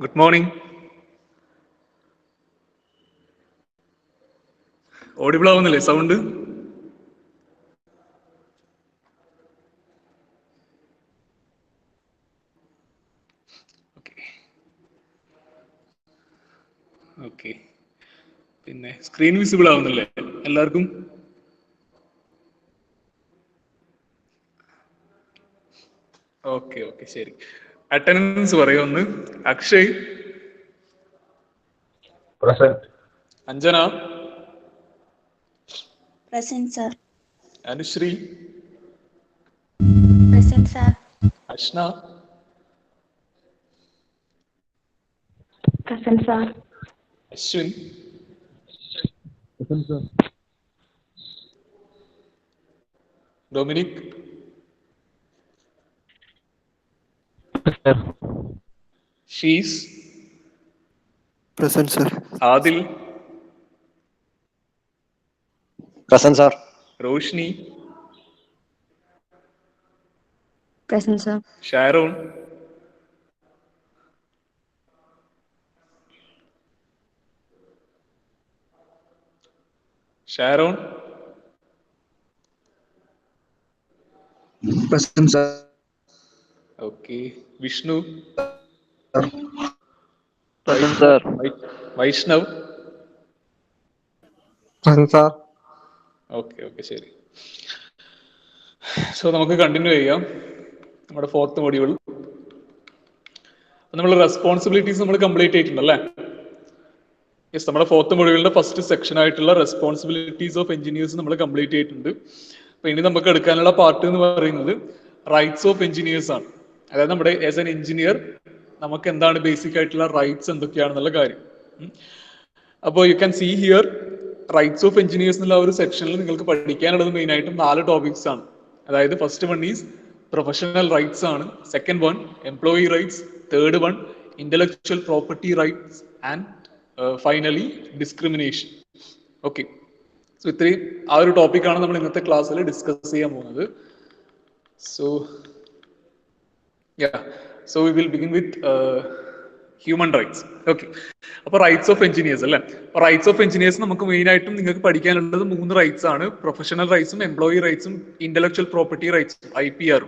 Good morning. Audible ആവുന്നില്ലേ sound? Okay. പിന്നെ screen visible ആവുന്നില്ലേ എല്ലാവർക്കും? ഓക്കെ ഓക്കെ ശരി. അറ്റൻഡൻസ് പറയൂ ഒന്ന്. Akshay, Anjana, Present, sir. Anushree, Present, sir. Ashna, Present, sir. Ashwin, Dominic, she's, Present, sir. Adil, Present, sir. Roshni, Present, sir. Sharon, Sharon, Present, sir. Okay. Vishnu, Present, sir. Vaishnav, Present, sir. Okay okay ശരി. So നമുക്ക് continue ചെയ്യാം നമ്മുടെ fourth module. നമ്മൾ responsibilities നമ്മൾ complete ചെയ്തിട്ടുണ്ടല്ലേ? Yes, നമ്മുടെ fourth മൊഡ്യൂളിന്റെ first section ആയിട്ടുള്ള റെസ്പോൺസിബിലിറ്റീസ് ഓഫ് എഞ്ചിനീയേഴ്സ് നമ്മൾ കംപ്ലീറ്റ് ചെയ്തിട്ടുണ്ട്. അപ്പൊ ഇനി നമുക്ക് എടുക്കാനുള്ള പാർട്ട് എന്ന് പറയുന്നത് റൈറ്റ്സ് ഓഫ് എഞ്ചിനീയേഴ്സ് ആണ്. അതായത് നമ്മുടെ ആസ് എൻ എഞ്ചിനീയർ നമുക്ക് എന്താണ് ബേസിക് ആയിട്ടുള്ള റൈറ്റ്സ് എന്തൊക്കെയാണെന്നുള്ള കാര്യം. അപ്പോൾ you can see here rights of engineers എന്നുള്ള ഒരു സെക്ഷനിൽ നിങ്ങൾക്ക് പഠിക്കാനുള്ളത് മെയിൻ ആയിട്ടും 4 ടോപ്പിക്സ് ആണ്. അതായത് first one is professional rights ആണ്, second one employee rights, third one intellectual property rights and finally discrimination. Okay, so ഇത്രയും ആ ഒരു ടോപ്പിക്കാണ് നമ്മൾ ഇന്നത്തെ ക്ലാസ്സിൽ ഡിസ്കസ് ചെയ്യാൻ പോകുന്നത്. So so we will begin with human rights. Okay, അപ്പൊ റൈറ്റ്സ് ഓഫ് എഞ്ചിനീയേഴ്സ് അല്ലേ? അപ്പൊ റൈറ്റ്സ് ഓഫ് എഞ്ചിനീയേഴ്സ് നമുക്ക് മെയിൻ ആയിട്ടും നിങ്ങൾക്ക് പഠിക്കാനുള്ളത് 3 റൈറ്റ്സ് ആണ്. പ്രൊഫഷണൽ റൈറ്റ്സും എംപ്ലോയി റൈറ്റ്സും ഇന്റലക്ച്വൽ പ്രോപ്പർട്ടി റൈറ്റ്സും IPR.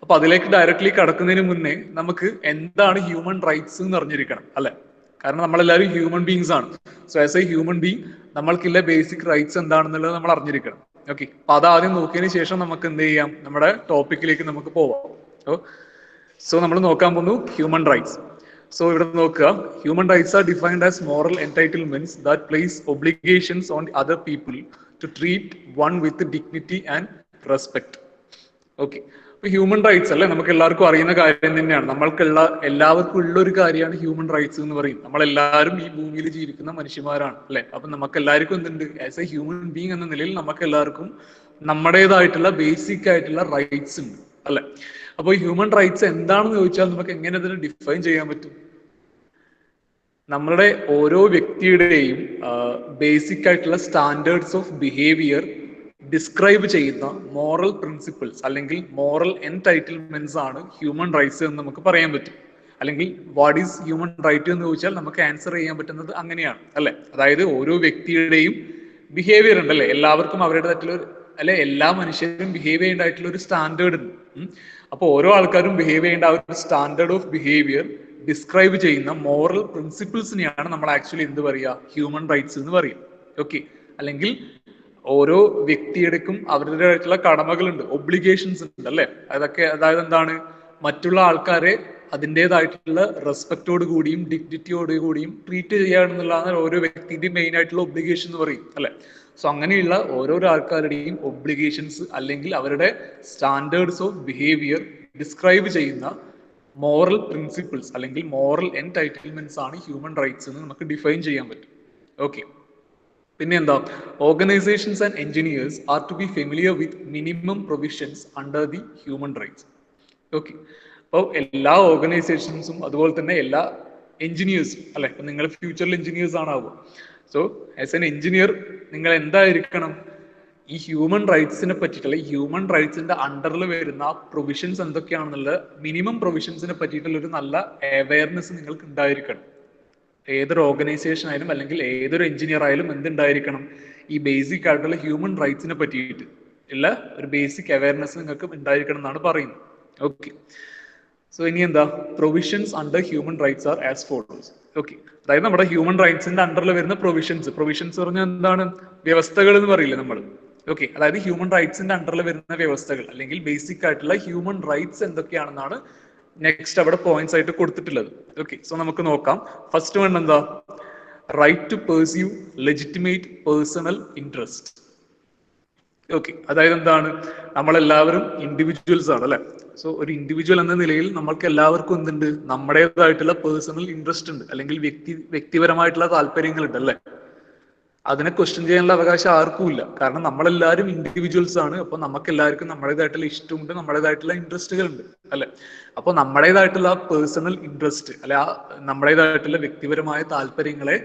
അപ്പൊ അതിലേക്ക് ഡയറക്ട്ലി കടക്കുന്നതിന് മുന്നേ നമുക്ക് എന്താണ് ഹ്യൂമൻ റൈറ്റ്സ് എന്ന് അറിഞ്ഞിരിക്കണം അല്ലെ? കാരണം നമ്മളെല്ലാവരും ഹ്യൂമൻ ബീങ്സ് ആണ്. So as a human being നമ്മൾക്കുള്ള ബേസിക് റൈറ്റ്സ് എന്താണെന്നുള്ളത് നമ്മൾ അറിഞ്ഞിരിക്കണം. ഓക്കെ, അപ്പൊ അതാദ്യം നോക്കിയതിന് ശേഷം നമുക്ക് എന്ത് ചെയ്യാം, നമ്മുടെ ടോപ്പിക്കിലേക്ക് നമുക്ക് പോവാം. സോ നമ്മൾ നോക്കാൻ പോകുന്നു ഹ്യൂമൻ റൈറ്റ്സ്. സോ ഇവിടെ നോക്കുക, human rights are defined as moral entitlements that place obligations on other people to treat one with dignity and respect. Okay, അപ്പൊ ഹ്യൂമൻ റൈറ്റ്സ് അല്ലെ നമുക്ക് എല്ലാവർക്കും അറിയുന്ന കാര്യം തന്നെയാണ്. എല്ലാവർക്കും ഉള്ള ഒരു കാര്യമാണ് ഹ്യൂമൻ റൈറ്റ്സ് എന്ന് പറയും. നമ്മളെല്ലാവരും ഈ ഭൂമിയിൽ ജീവിക്കുന്ന മനുഷ്യന്മാരാണ് അല്ലെ? അപ്പൊ നമുക്ക് എല്ലാവർക്കും എന്തുണ്ട്, ആസ് എ ഹ്യൂമൻ ബീങ് എന്ന നിലയിൽ നമുക്ക് എല്ലാവർക്കും നമ്മുടേതായിട്ടുള്ള ബേസിക് ആയിട്ടുള്ള റൈറ്റ്സ് ഉണ്ട് അല്ലെ? അപ്പൊ ഹ്യൂമൻ റൈറ്റ്സ് എന്താണെന്ന് ചോദിച്ചാൽ നമുക്ക് എങ്ങനെ അതിനെ ഡിഫൈൻ ചെയ്യാൻ പറ്റും? നമ്മളുടെ ഓരോ വ്യക്തിയുടെയും ബേസിക് ആയിട്ടുള്ള സ്റ്റാൻഡേർഡ്സ് ഓഫ് ബിഹേവിയർ ഡിസ്ക്രൈബ് ചെയ്യുന്ന മോറൽ പ്രിൻസിപ്പിൾസ് അല്ലെങ്കിൽ മോറൽ എൻടൈറ്റിൽമെന്റ്സ് ആണ് ഹ്യൂമൻ റൈറ്റ്സ് എന്ന് നമുക്ക് പറയാൻ പറ്റും. അല്ലെങ്കിൽ വാട്ട് ഈസ് ഹ്യൂമൻ റൈറ്റ് എന്ന് ചോദിച്ചാൽ നമുക്ക് ആൻസർ ചെയ്യാൻ പറ്റുന്നത് അങ്ങനെയാണ് അല്ലെ? അതായത് ഓരോ വ്യക്തിയുടെയും ബിഹേവിയർ ഉണ്ടല്ലേ, എല്ലാവർക്കും അവരുടേതായിട്ടുള്ള അല്ലെ, എല്ലാ മനുഷ്യരും ബിഹേവ് ചെയ്യേണ്ടതായിട്ടുള്ള ഒരു സ്റ്റാൻഡേർഡ് ഉണ്ട്. അപ്പൊ ഓരോ ആൾക്കാരും ബിഹേവ് ചെയ്യേണ്ട ആ ഒരു സ്റ്റാൻഡേർഡ് ഓഫ് ബിഹേവിയർ ഡിസ്ക്രൈബ് ചെയ്യുന്ന മോറൽ പ്രിൻസിപ്പിൾസിനെയാണ് നമ്മൾ ആക്ച്വലി എന്ത് പറയുക, ഹ്യൂമൻ റൈറ്റ്സ് എന്ന് പറയും. ഓക്കെ, അല്ലെങ്കിൽ ഓരോ വ്യക്തിയുടെക്കും അവരുടേതായിട്ടുള്ള കടമകളുണ്ട്, ഒബ്ലിഗേഷൻസ് ഉണ്ട് അല്ലെ? അതായത് എന്താണ്, മറ്റുള്ള ആൾക്കാരെ അതിൻ്റെതായിട്ടുള്ള റെസ്പെക്റ്റോട് കൂടിയും ഡിഗ്നിറ്റിയോട് കൂടിയും ട്രീറ്റ് ചെയ്യാന്നുള്ളതാണ് ഓരോ വ്യക്തിന്റെയും മെയിൻ ആയിട്ടുള്ള ഒബ്ലിഗേഷൻ എന്ന് പറയും അല്ലെ? സോ അങ്ങനെയുള്ള ഓരോരോ ആൾക്കാരുടെയും ഒബ്ലിഗേഷൻസ് അല്ലെങ്കിൽ അവരുടെ സ്റ്റാൻഡേർഡ്സ് ഓഫ് ബിഹേവിയർ ഡിസ്ക്രൈബ് ചെയ്യുന്ന മോറൽ പ്രിൻസിപ്പിൾസ് അല്ലെങ്കിൽ മോറൽ എൻടൈറ്റിൽമെന്റ്സ് ആണ് ഹ്യൂമൻ റൈറ്റ്സ് എന്ന് നമുക്ക് ഡിഫൈൻ ചെയ്യാൻ പറ്റും. ഓക്കെ, പിന്നെ എന്താ, organisations and engineers are to be familiar with minimum provisions under the human rights. Okay, അപ്പോൾ എല്ലാ ഓർഗനൈസേഷൻസും അതുപോലെ തന്നെ എല്ലാ എഞ്ചിനീയേഴ്സും അല്ലെ, ഇപ്പൊ നിങ്ങൾ ഫ്യൂച്ചറിൽ എഞ്ചിനീയേഴ്സ് ആണാവുക. സോ ആസ് എൻ എഞ്ചിനീയർ നിങ്ങൾ എന്തായിരിക്കണം, ഈ ഹ്യൂമൻ റൈറ്റ്സിനെ പറ്റിയിട്ടുള്ള ഹ്യൂമൻ റൈറ്റ്സിന്റെ അണ്ടറിൽ വരുന്ന പ്രൊവിഷൻസ് എന്തൊക്കെയാണെന്നുള്ള മിനിമം പ്രൊവിഷൻസിനെ പറ്റിയിട്ടുള്ള ഒരു നല്ല അവയർനെസ് നിങ്ങൾക്ക് ഉണ്ടായിരിക്കണം. ഏതൊരു ഓർഗനൈസേഷൻ ആയാലും അല്ലെങ്കിൽ ഏതൊരു എഞ്ചിനീയർ ആയാലും എന്തുണ്ടായിരിക്കണം, ഈ ബേസിക് ആയിട്ടുള്ള ഹ്യൂമൻ റൈറ്റ്സിനെ പറ്റിയിട്ട് ഉള്ള ഒരു ബേസിക് അവയർനെസ് നിങ്ങൾക്ക് ഉണ്ടായിരിക്കണം എന്നാണ് പറയുന്നത്. ഓക്കെ, സോ ഇനി എന്താ, provisions under human rights R as follows. Okay, അതായത് നമ്മുടെ ഹ്യൂമൻ റൈറ്റ്സിന്റെ അണ്ടറിൽ വരുന്ന പ്രൊവിഷൻസ് പറഞ്ഞാൽ എന്താണ്, വ്യവസ്ഥകൾ എന്ന് പറയില്ലേ നമ്മൾ. ഓക്കെ, അതായത് ഹ്യൂമൻ റൈറ്റ്സിന്റെ അണ്ടറിൽ വരുന്ന വ്യവസ്ഥകൾ അല്ലെങ്കിൽ ബേസിക് ആയിട്ടുള്ള ഹ്യൂമൻ റൈറ്റ്സ് എന്തൊക്കെയാണെന്നാണ് നെക്സ്റ്റ് അവിടെ പോയിന്റ്സ് ആയിട്ട് കൊടുത്തിട്ടുള്ളത്. ഓക്കെ, സോ നമുക്ക് നോക്കാം. ഫസ്റ്റ് വൺ എന്താ, right to pursue legitimate personal interest. Okay, അതായത് എന്താണ്, നമ്മളെല്ലാവരും ഇൻഡിവിജ്വൽസ് ആണ് അല്ലെ. സോ ഒരു ഇൻഡിവിജ്വൽ എന്ന നിലയിൽ നമ്മൾക്ക് എല്ലാവർക്കും എന്തുണ്ട്, നമ്മുടേതായിട്ടുള്ള പേഴ്സണൽ ഇൻട്രസ്റ്റ് ഉണ്ട്, അല്ലെങ്കിൽ വ്യക്തിപരമായിട്ടുള്ള താല്പര്യങ്ങളുണ്ട് അല്ലെ. അതിനെ ക്വസ്റ്റ്യൻ ചെയ്യാനുള്ള അവകാശം ആർക്കും ഇല്ല. കാരണം നമ്മളെല്ലാവരും ഇൻഡിവിജ്വൽസ് ആണ്. അപ്പൊ നമുക്ക് എല്ലാവർക്കും നമ്മുടേതായിട്ടുള്ള ഇഷ്ടമുണ്ട്, നമ്മുടേതായിട്ടുള്ള ഇൻട്രസ്റ്റുകൾ ഉണ്ട് അല്ലെ. അപ്പൊ നമ്മുടേതായിട്ടുള്ള പേഴ്സണൽ ഇൻട്രസ്റ്റ് അല്ലെ, ആ നമ്മുടേതായിട്ടുള്ള വ്യക്തിപരമായ താല്പര്യങ്ങളെ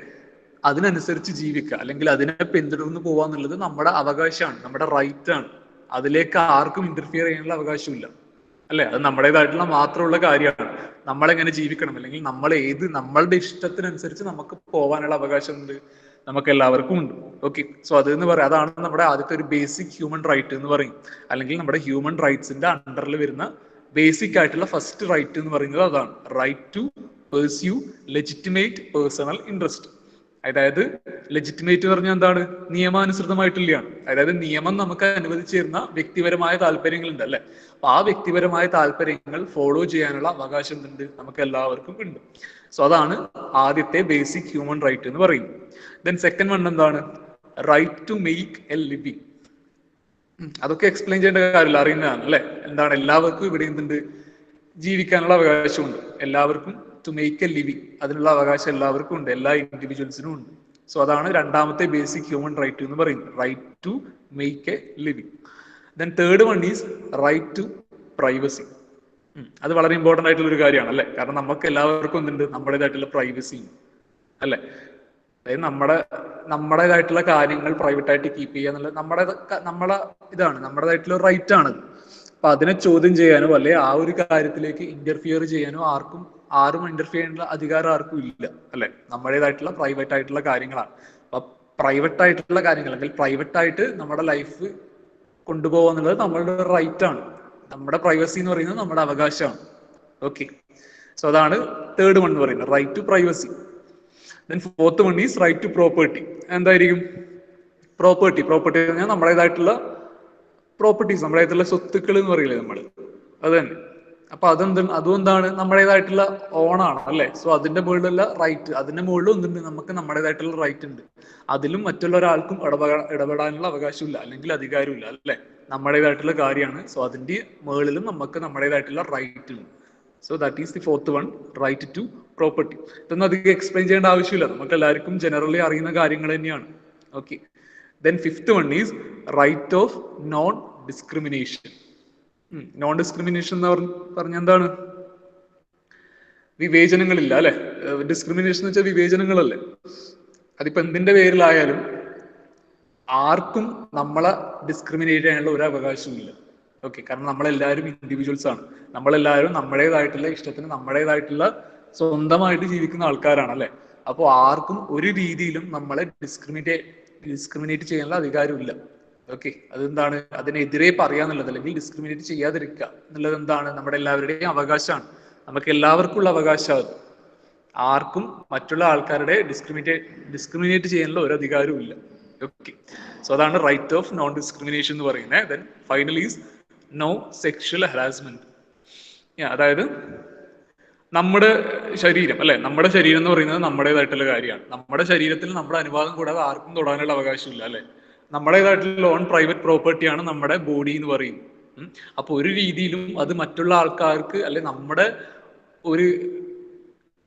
അതിനനുസരിച്ച് ജീവിക്കുക അല്ലെങ്കിൽ അതിനെ പിന്തുടർന്ന് പോവാന്നുള്ളത് നമ്മുടെ അവകാശമാണ്, നമ്മുടെ റൈറ്റ് ആണ്. അതിലേക്ക് ആർക്കും ഇന്റർഫിയർ ചെയ്യാനുള്ള അവകാശമില്ല അല്ലെ. അത് നമ്മുടേതായിട്ടുള്ള മാത്രമുള്ള കാര്യമാണ്. നമ്മളെങ്ങനെ ജീവിക്കണം അല്ലെങ്കിൽ നമ്മളുടെ ഇഷ്ടത്തിനനുസരിച്ച് നമുക്ക് പോകാനുള്ള അവകാശമുണ്ട്, നമുക്ക് എല്ലാവർക്കും ഉണ്ട്. ഓക്കെ, സോ അതെന്ന് പറയാം, അതാണ് നമ്മുടെ ആദ്യത്തെ ഒരു ബേസിക് ഹ്യൂമൻ റൈറ്റ് എന്ന് പറയും. അല്ലെങ്കിൽ നമ്മുടെ ഹ്യൂമൻ റൈറ്റ്സിന്റെ അണ്ടറിൽ വരുന്ന ബേസിക് ആയിട്ടുള്ള ഫസ്റ്റ് റൈറ്റ് എന്ന് പറയുന്നത് അതാണ്, right to pursue legitimate personal interest. അതായത് ലെജിറ്റിമേറ്റ് പറഞ്ഞാൽ എന്താണ്, നിയമാനുസൃതമായിട്ടുള്ളതാണ്. അതായത് നിയമം നമുക്ക് അനുവദിച്ചു തരുന്ന വ്യക്തിപരമായ താല്പര്യങ്ങളുണ്ട് അല്ലെ. അപ്പൊ ആ വ്യക്തിപരമായ താല്പര്യങ്ങൾ ഫോളോ ചെയ്യാനുള്ള അവകാശം ഉണ്ട്, നമുക്ക് എല്ലാവർക്കും ഉണ്ട്. സോ അതാണ് ആദ്യത്തെ ബേസിക് ഹ്യൂമൻ റൈറ്റ് എന്ന് പറയുന്നത്. ദെൻ സെക്കൻഡ് വൺ എന്താണ്, right to make a living. അതൊക്കെ എക്സ്പ്ലെയിൻ ചെയ്യേണ്ട കാര്യമില്ല, അറിയുന്നതാണ് അല്ലെ. എന്താണ്, എല്ലാവർക്കും ഇവിടെ എന്തുണ്ട്, ജീവിക്കാനുള്ള അവകാശമുണ്ട്. എല്ലാവർക്കും ടു മേക്ക് എ ലിവിങ്, അതിനുള്ള അവകാശം എല്ലാവർക്കും ഉണ്ട്, എല്ലാ ഇൻഡിവിജ്വൽസിനും ഉണ്ട്. സോ അതാണ് രണ്ടാമത്തെ ബേസിക് ഹ്യൂമൻ റൈറ്റ് എന്ന് പറയുന്നത്, right to make a living. Then third one is right to privacy. അത് വളരെ ഇമ്പോർട്ടന്റ് ആയിട്ടുള്ള ഒരു കാര്യമാണ് അല്ലെ. കാരണം നമുക്ക് എല്ലാവർക്കും എന്തുണ്ട്, നമ്മുടേതായിട്ടുള്ള പ്രൈവസി അല്ലെ. അതായത് നമ്മുടേതായിട്ടുള്ള കാര്യങ്ങൾ പ്രൈവറ്റ് ആയിട്ട് കീപ്പ് ചെയ്യുക എന്നുള്ളത് നമ്മളെ ഇതാണ്, നമ്മുടേതായിട്ടുള്ള റൈറ്റ് ആണ്. അപ്പൊ അതിനെ ചോദ്യം ചെയ്യാനോ അല്ലെ ആ ഒരു കാര്യത്തിലേക്ക് ഇന്റർഫിയർ ചെയ്യാനോ ആരും ഇന്റർഫിയർ ചെയ്യാനുള്ള അധികാരം ആർക്കും ഇല്ല അല്ലെ. നമ്മുടേതായിട്ടുള്ള പ്രൈവറ്റ് ആയിട്ടുള്ള കാര്യങ്ങളാണ്. അപ്പൊ പ്രൈവറ്റ് ആയിട്ടുള്ള കാര്യങ്ങൾ അല്ലെങ്കിൽ പ്രൈവറ്റ് ആയിട്ട് നമ്മുടെ ലൈഫ് കൊണ്ടുപോകുക എന്നുള്ളത് നമ്മളുടെ റൈറ്റ് ആണ്. നമ്മുടെ പ്രൈവസി എന്ന് പറയുന്നത് നമ്മുടെ അവകാശമാണ്. ഓക്കെ, സോ അതാണ് തേർഡ് വൺ എന്ന് പറയുന്നത്, right to privacy. Then fourth one is right to property. എന്തായിരിക്കും പ്രോപ്പർട്ടി എന്ന് പറഞ്ഞാൽ നമ്മുടേതായിട്ടുള്ള പ്രോപ്പർട്ടീസ്, നമ്മുടേതായിട്ടുള്ള സ്വത്തുക്കൾ എന്ന് പറയില്ലേ നമ്മൾ, അത് തന്നെ. അപ്പൊ അതും എന്താണ്, നമ്മുടേതായിട്ടുള്ള ഓണാണ് അല്ലെ. സോ അതിന്റെ മുകളിലുള്ള റൈറ്റ്, അതിന്റെ മുകളിലും എന്തുണ്ട്, നമുക്ക് നമ്മുടേതായിട്ടുള്ള റൈറ്റ് ഉണ്ട്. അതിലും മറ്റുള്ള ഒരാൾക്കും ഇടപെടാനുള്ള അവകാശമില്ല അല്ലെങ്കിൽ അധികാരമില്ല അല്ലെ. നമ്മുടേതായിട്ടുള്ള കാര്യമാണ്. സോ അതിന്റെ മുകളിലും നമുക്ക് നമ്മുടേതായിട്ടുള്ള റൈറ്റ് ഉണ്ട്. So that is the fourth one, right to property. ഇതൊന്നും അധികം എക്സ്പ്ലെയിൻ ചെയ്യേണ്ട ആവശ്യമില്ല, നമുക്ക് എല്ലാവർക്കും ജനറലി അറിയുന്ന കാര്യങ്ങൾ തന്നെയാണ്. Okay, then fifth one is right of non discrimination. Non discrimination എന്ന് പറഞ്ഞ എന്താണ്, വിവേചനങ്ങളില്ല അല്ലെ. ഡിസ്ക്രിമിനേഷൻ എന്ന് വെച്ചാൽ വിവേചനങ്ങളല്ലേ. അതിപ്പോ എന്തിന്റെ പേരിലായാലും ആർക്കും നമ്മളെ ഡിസ്ക്രിമിനേറ്റ് ചെയ്യാനുള്ള ഒരു അവകാശവും ഇല്ല. ഓക്കെ, കാരണം നമ്മളെല്ലാവരും ഇൻഡിവിജ്വൽസ് ആണ്. നമ്മളെല്ലാവരും നമ്മുടേതായിട്ടുള്ള ഇഷ്ടത്തിന് നമ്മുടേതായിട്ടുള്ള സ്വന്തമായിട്ട് ജീവിക്കുന്ന ആൾക്കാരാണ് അല്ലെ. അപ്പോൾ ആർക്കും ഒരു രീതിയിലും നമ്മളെ ഡിസ്ക്രിമിനേറ്റ് ചെയ്യാനുള്ള അധികാരമില്ല. ഓക്കെ, അതെന്താണ്, അതിനെതിരെ പറയാന്നുള്ളത് അല്ലെങ്കിൽ ഡിസ്ക്രിമിനേറ്റ് ചെയ്യാതിരിക്കുക എന്നുള്ളത് എന്താണ്, നമ്മുടെ എല്ലാവരുടെയും അവകാശമാണ്. നമുക്ക് എല്ലാവർക്കും ഉള്ള അവകാശമാണ്. ആർക്കും മറ്റുള്ള ആൾക്കാരുടെ ഡിസ്ക്രിമിനേറ്റ് ചെയ്യാനുള്ള ഒരു അധികാരവും ഇല്ല. ഓക്കെ, സോ അതാണ് റൈറ്റ് ഓഫ് നോൺ ഡിസ്ക്രിമിനേഷൻ എന്ന് പറയുന്നത്. Then finally is no sexual harassment. അതായത് നമ്മുടെ ശരീരം അല്ലെ, നമ്മുടെ ശരീരം എന്ന് പറയുന്നത് നമ്മുടേതായിട്ടുള്ള കാര്യമാണ്. നമ്മുടെ ശരീരത്തിൽ നമ്മുടെ അനുവാദം കൂടാതെ ആർക്കും തൊടാനുള്ള അവകാശമില്ല അല്ലെ. നമ്മുടേതായിട്ടുള്ള ഓൺ പ്രൈവറ്റ് പ്രോപ്പർട്ടിയാണ് നമ്മുടെ ബോഡി എന്ന് പറയുന്നത്. അപ്പൊ ഒരു രീതിയിലും അത് മറ്റുള്ള ആൾക്കാർക്ക് അല്ലെ നമ്മുടെ ഒരു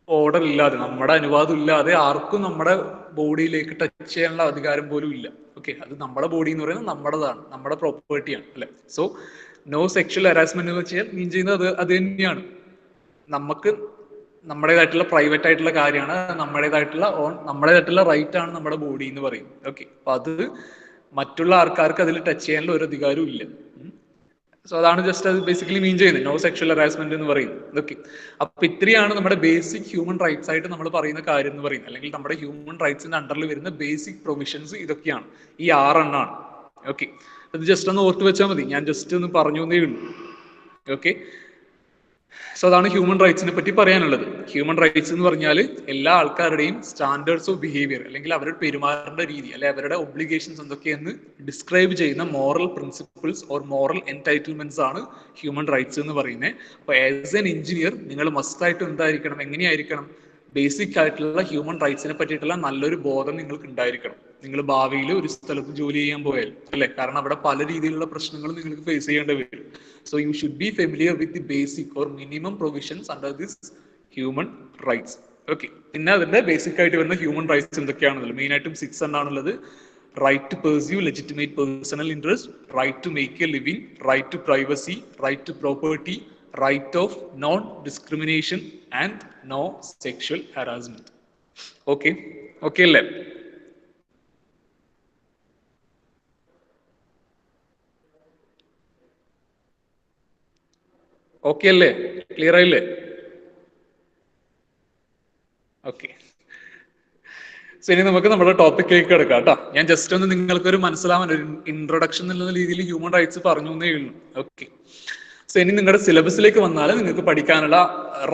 ഓർഡർ ഇല്ലാതെ, നമ്മുടെ അനുവാദം ഇല്ലാതെ ആർക്കും നമ്മുടെ ബോഡിയിലേക്ക് ടച്ച് ചെയ്യാനുള്ള അധികാരം പോലും ഇല്ല. ഓക്കെ, അത് നമ്മുടെ ബോഡി എന്ന് പറയുന്നത് നമ്മുടേതാണ്, നമ്മുടെ പ്രോപ്പർട്ടിയാണ് അല്ലെ. സോ നോ സെക്ഷൽ ഹറാസ്മെന്റ് എന്ന് വെച്ചാൽ മീൻ ചെയ്യുന്നത് അത് തന്നെയാണ്. നമുക്ക് നമ്മുടേതായിട്ടുള്ള പ്രൈവറ്റ് ആയിട്ടുള്ള കാര്യമാണ്, നമ്മുടേതായിട്ടുള്ള റൈറ്റ് ആണ് നമ്മുടെ ബോഡി എന്ന് പറയും. ഓക്കെ, അപ്പൊ അത് മറ്റുള്ള ആൾക്കാർക്ക് അതിൽ ടച്ച് ചെയ്യാനുള്ള ഒരു അധികാരവും ഇല്ല. സോ അതാണ് ജസ്റ്റ് അത് ബേസിക്കലി മീൻ ചെയ്യുന്നത് നോ സെക്ഷൽ ഹറാസ്മെന്റ് എന്ന് പറയുന്നത്. ഓക്കെ, അപ്പൊ ഇത്രയാണ് നമ്മുടെ ബേസിക് ഹ്യൂമൻ റൈറ്റ്സ് ആയിട്ട് നമ്മൾ പറയുന്ന കാര്യം എന്ന് പറയുന്നത്, അല്ലെങ്കിൽ നമ്മുടെ ഹ്യൂമൻ റൈറ്റ്സിന്റെ അണ്ടറിൽ വരുന്ന ബേസിക് പ്രൊവിഷൻസ് ഇതൊക്കെയാണ്, ഈ 6 എണ്ണമാണ്. ഓക്കെ, അത് ജസ്റ്റ് ഒന്ന് ഓർത്ത് വെച്ചാൽ മതി, ഞാൻ ജസ്റ്റ് ഒന്ന് പറഞ്ഞു എന്നേ ഉള്ളൂ. ഓക്കെ, സോ അതാണ് ഹ്യൂമൻ റൈറ്റ്സിനെ പറ്റി പറയാനുള്ളത്. ഹ്യൂമൻ റൈറ്റ്സ് എന്ന് പറഞ്ഞാൽ എല്ലാ ആൾക്കാരുടെയും സ്റ്റാൻഡേർഡ്സ് ഓഫ് ബിഹേവിയർ, അല്ലെങ്കിൽ അവരുടെ പെരുമാറേണ്ട രീതി, അല്ലെങ്കിൽ അവരുടെ ഒബ്ലിഗേഷൻസ് എന്തൊക്കെയെന്ന് ഡിസ്ക്രൈബ് ചെയ്യുന്ന moral principles or moral entitlements ആണ് ഹ്യൂമൻ റൈറ്റ്സ് എന്ന് പറയുന്നത്. അപ്പോൾ ആസ് എൻ എഞ്ചിനീയർ നിങ്ങൾ മസ്റ്റായിട്ട് എന്തായിരിക്കണം, എങ്ങനെയായിരിക്കണം, ബേസിക് ആയിട്ടുള്ള ഹ്യൂമൻ റൈറ്റ്സിനെ പറ്റിയിട്ടുള്ള നല്ലൊരു ബോധം നിങ്ങൾക്ക് ഉണ്ടായിരിക്കണം. നിങ്ങൾ ഭാവിയിൽ ഒരു സ്ഥലത്ത് ജോലി ചെയ്യാൻ പോയാൽ അല്ലെ, കാരണം അവിടെ പല രീതിയിലുള്ള പ്രശ്നങ്ങൾ നിങ്ങൾക്ക് ഫേസ് ചെയ്യേണ്ടി വരും. So you should be familiar with the basic or minimum provisions under this human rights. Okay, പിന്നെ അതിന്റെ ബേസിക് ആയിട്ട് വരുന്ന ഹ്യൂമൻ റൈറ്റ്സ് എന്തൊക്കെയാണെന്നുള്ളത് മെയിൻ ആയിട്ടും 6 എണ്ണാണുള്ളത്. Right to pursue legitimate personal interest, right to make a living, right to privacy, right to property, right of non discrimination and no sexual harassment. Okay, okay അല്ലേ? Okay അല്ലേ? Clear ആയില്ലേ? Okay, so ഇനി നമുക്ക് നമ്മുടെ ടോപ്പിക്കിലേക്ക് കിടക്കാം കേട്ടോ. ഞാൻ just ഒന്ന് നിങ്ങൾക്കൊരു മനസ്സിലാവാൻ ഒരു ഇൻട്രൊഡക്ഷൻ എന്നുള്ള രീതിയിൽ ഹ്യൂമൻ റൈറ്റ്സ് പറഞ്ഞു എന്നേ ഉള്ളൂ. ഓക്കെ, സോ ഇനി നിങ്ങളുടെ സിലബസിലേക്ക് വന്നാൽ നിങ്ങൾക്ക് പഠിക്കാനുള്ള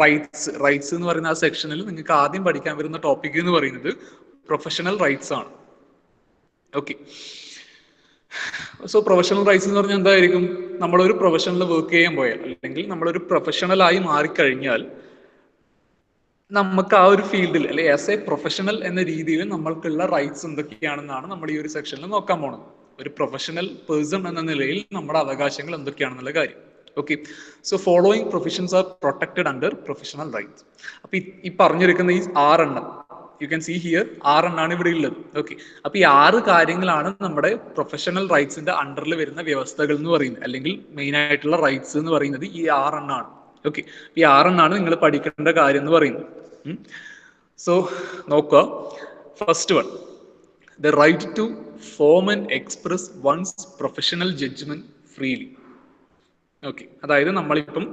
റൈറ്റ്സ് എന്ന് പറയുന്ന ആ സെക്ഷനിൽ നിങ്ങൾക്ക് ആദ്യം പഠിക്കാൻ വരുന്ന ടോപ്പിക് എന്ന് പറയുന്നത് പ്രൊഫഷണൽ റൈറ്റ്സ് ആണ്. ഓക്കെ, സോ പ്രൊഫഷണൽ റൈറ്റ്സ് എന്ന് പറഞ്ഞാൽ എന്തായിരിക്കും? നമ്മളൊരു പ്രൊഫഷനിൽ വർക്ക് ചെയ്യാൻ പോയാൽ, അല്ലെങ്കിൽ നമ്മളൊരു പ്രൊഫഷണലായി മാറിക്കഴിഞ്ഞാൽ നമുക്ക് ആ ഒരു ഫീൽഡിൽ, അല്ലെ ആസ് എ പ്രൊഫഷണൽ എന്ന രീതിയിൽ നമ്മൾക്കുള്ള റൈറ്റ്സ് എന്തൊക്കെയാണെന്നാണ് നമ്മൾ ഈ ഒരു സെക്ഷനിൽ നോക്കാൻ പോകുന്നത്. ഒരു പ്രൊഫഷണൽ പേഴ്സൺ എന്ന നിലയിൽ നമ്മുടെ അവകാശങ്ങൾ എന്തൊക്കെയാണെന്നുള്ള കാര്യം. Okay, so following professions are protected under professional rights. അപ്പൊ ഈ പറഞ്ഞിരിക്കുന്ന ഈ 6 എണ്ണം യു ക്യാൻ സീ ഹിയർ, 6 എണ്ണാണ് ഇവിടെ ഉള്ളത്. ഓക്കെ, അപ്പൊ ഈ 6 കാര്യങ്ങളാണ് നമ്മുടെ പ്രൊഫഷണൽ റൈറ്റ്സിന്റെ അണ്ടറിൽ വരുന്ന വ്യവസ്ഥകൾ എന്ന് പറയുന്നത്, അല്ലെങ്കിൽ മെയിൻ ആയിട്ടുള്ള റൈറ്റ്സ് എന്ന് പറയുന്നത് ഈ 6 എണ്ണാണ്. ഓക്കെ, ഈ 6 എണ്ണാണ് നിങ്ങൾ പഠിക്കേണ്ട കാര്യം എന്ന് പറയുന്നത്. സോ നോക്കുക, first one, the right to form and express one's professional judgement freely. Okay, അതായത് നമ്മളിപ്പം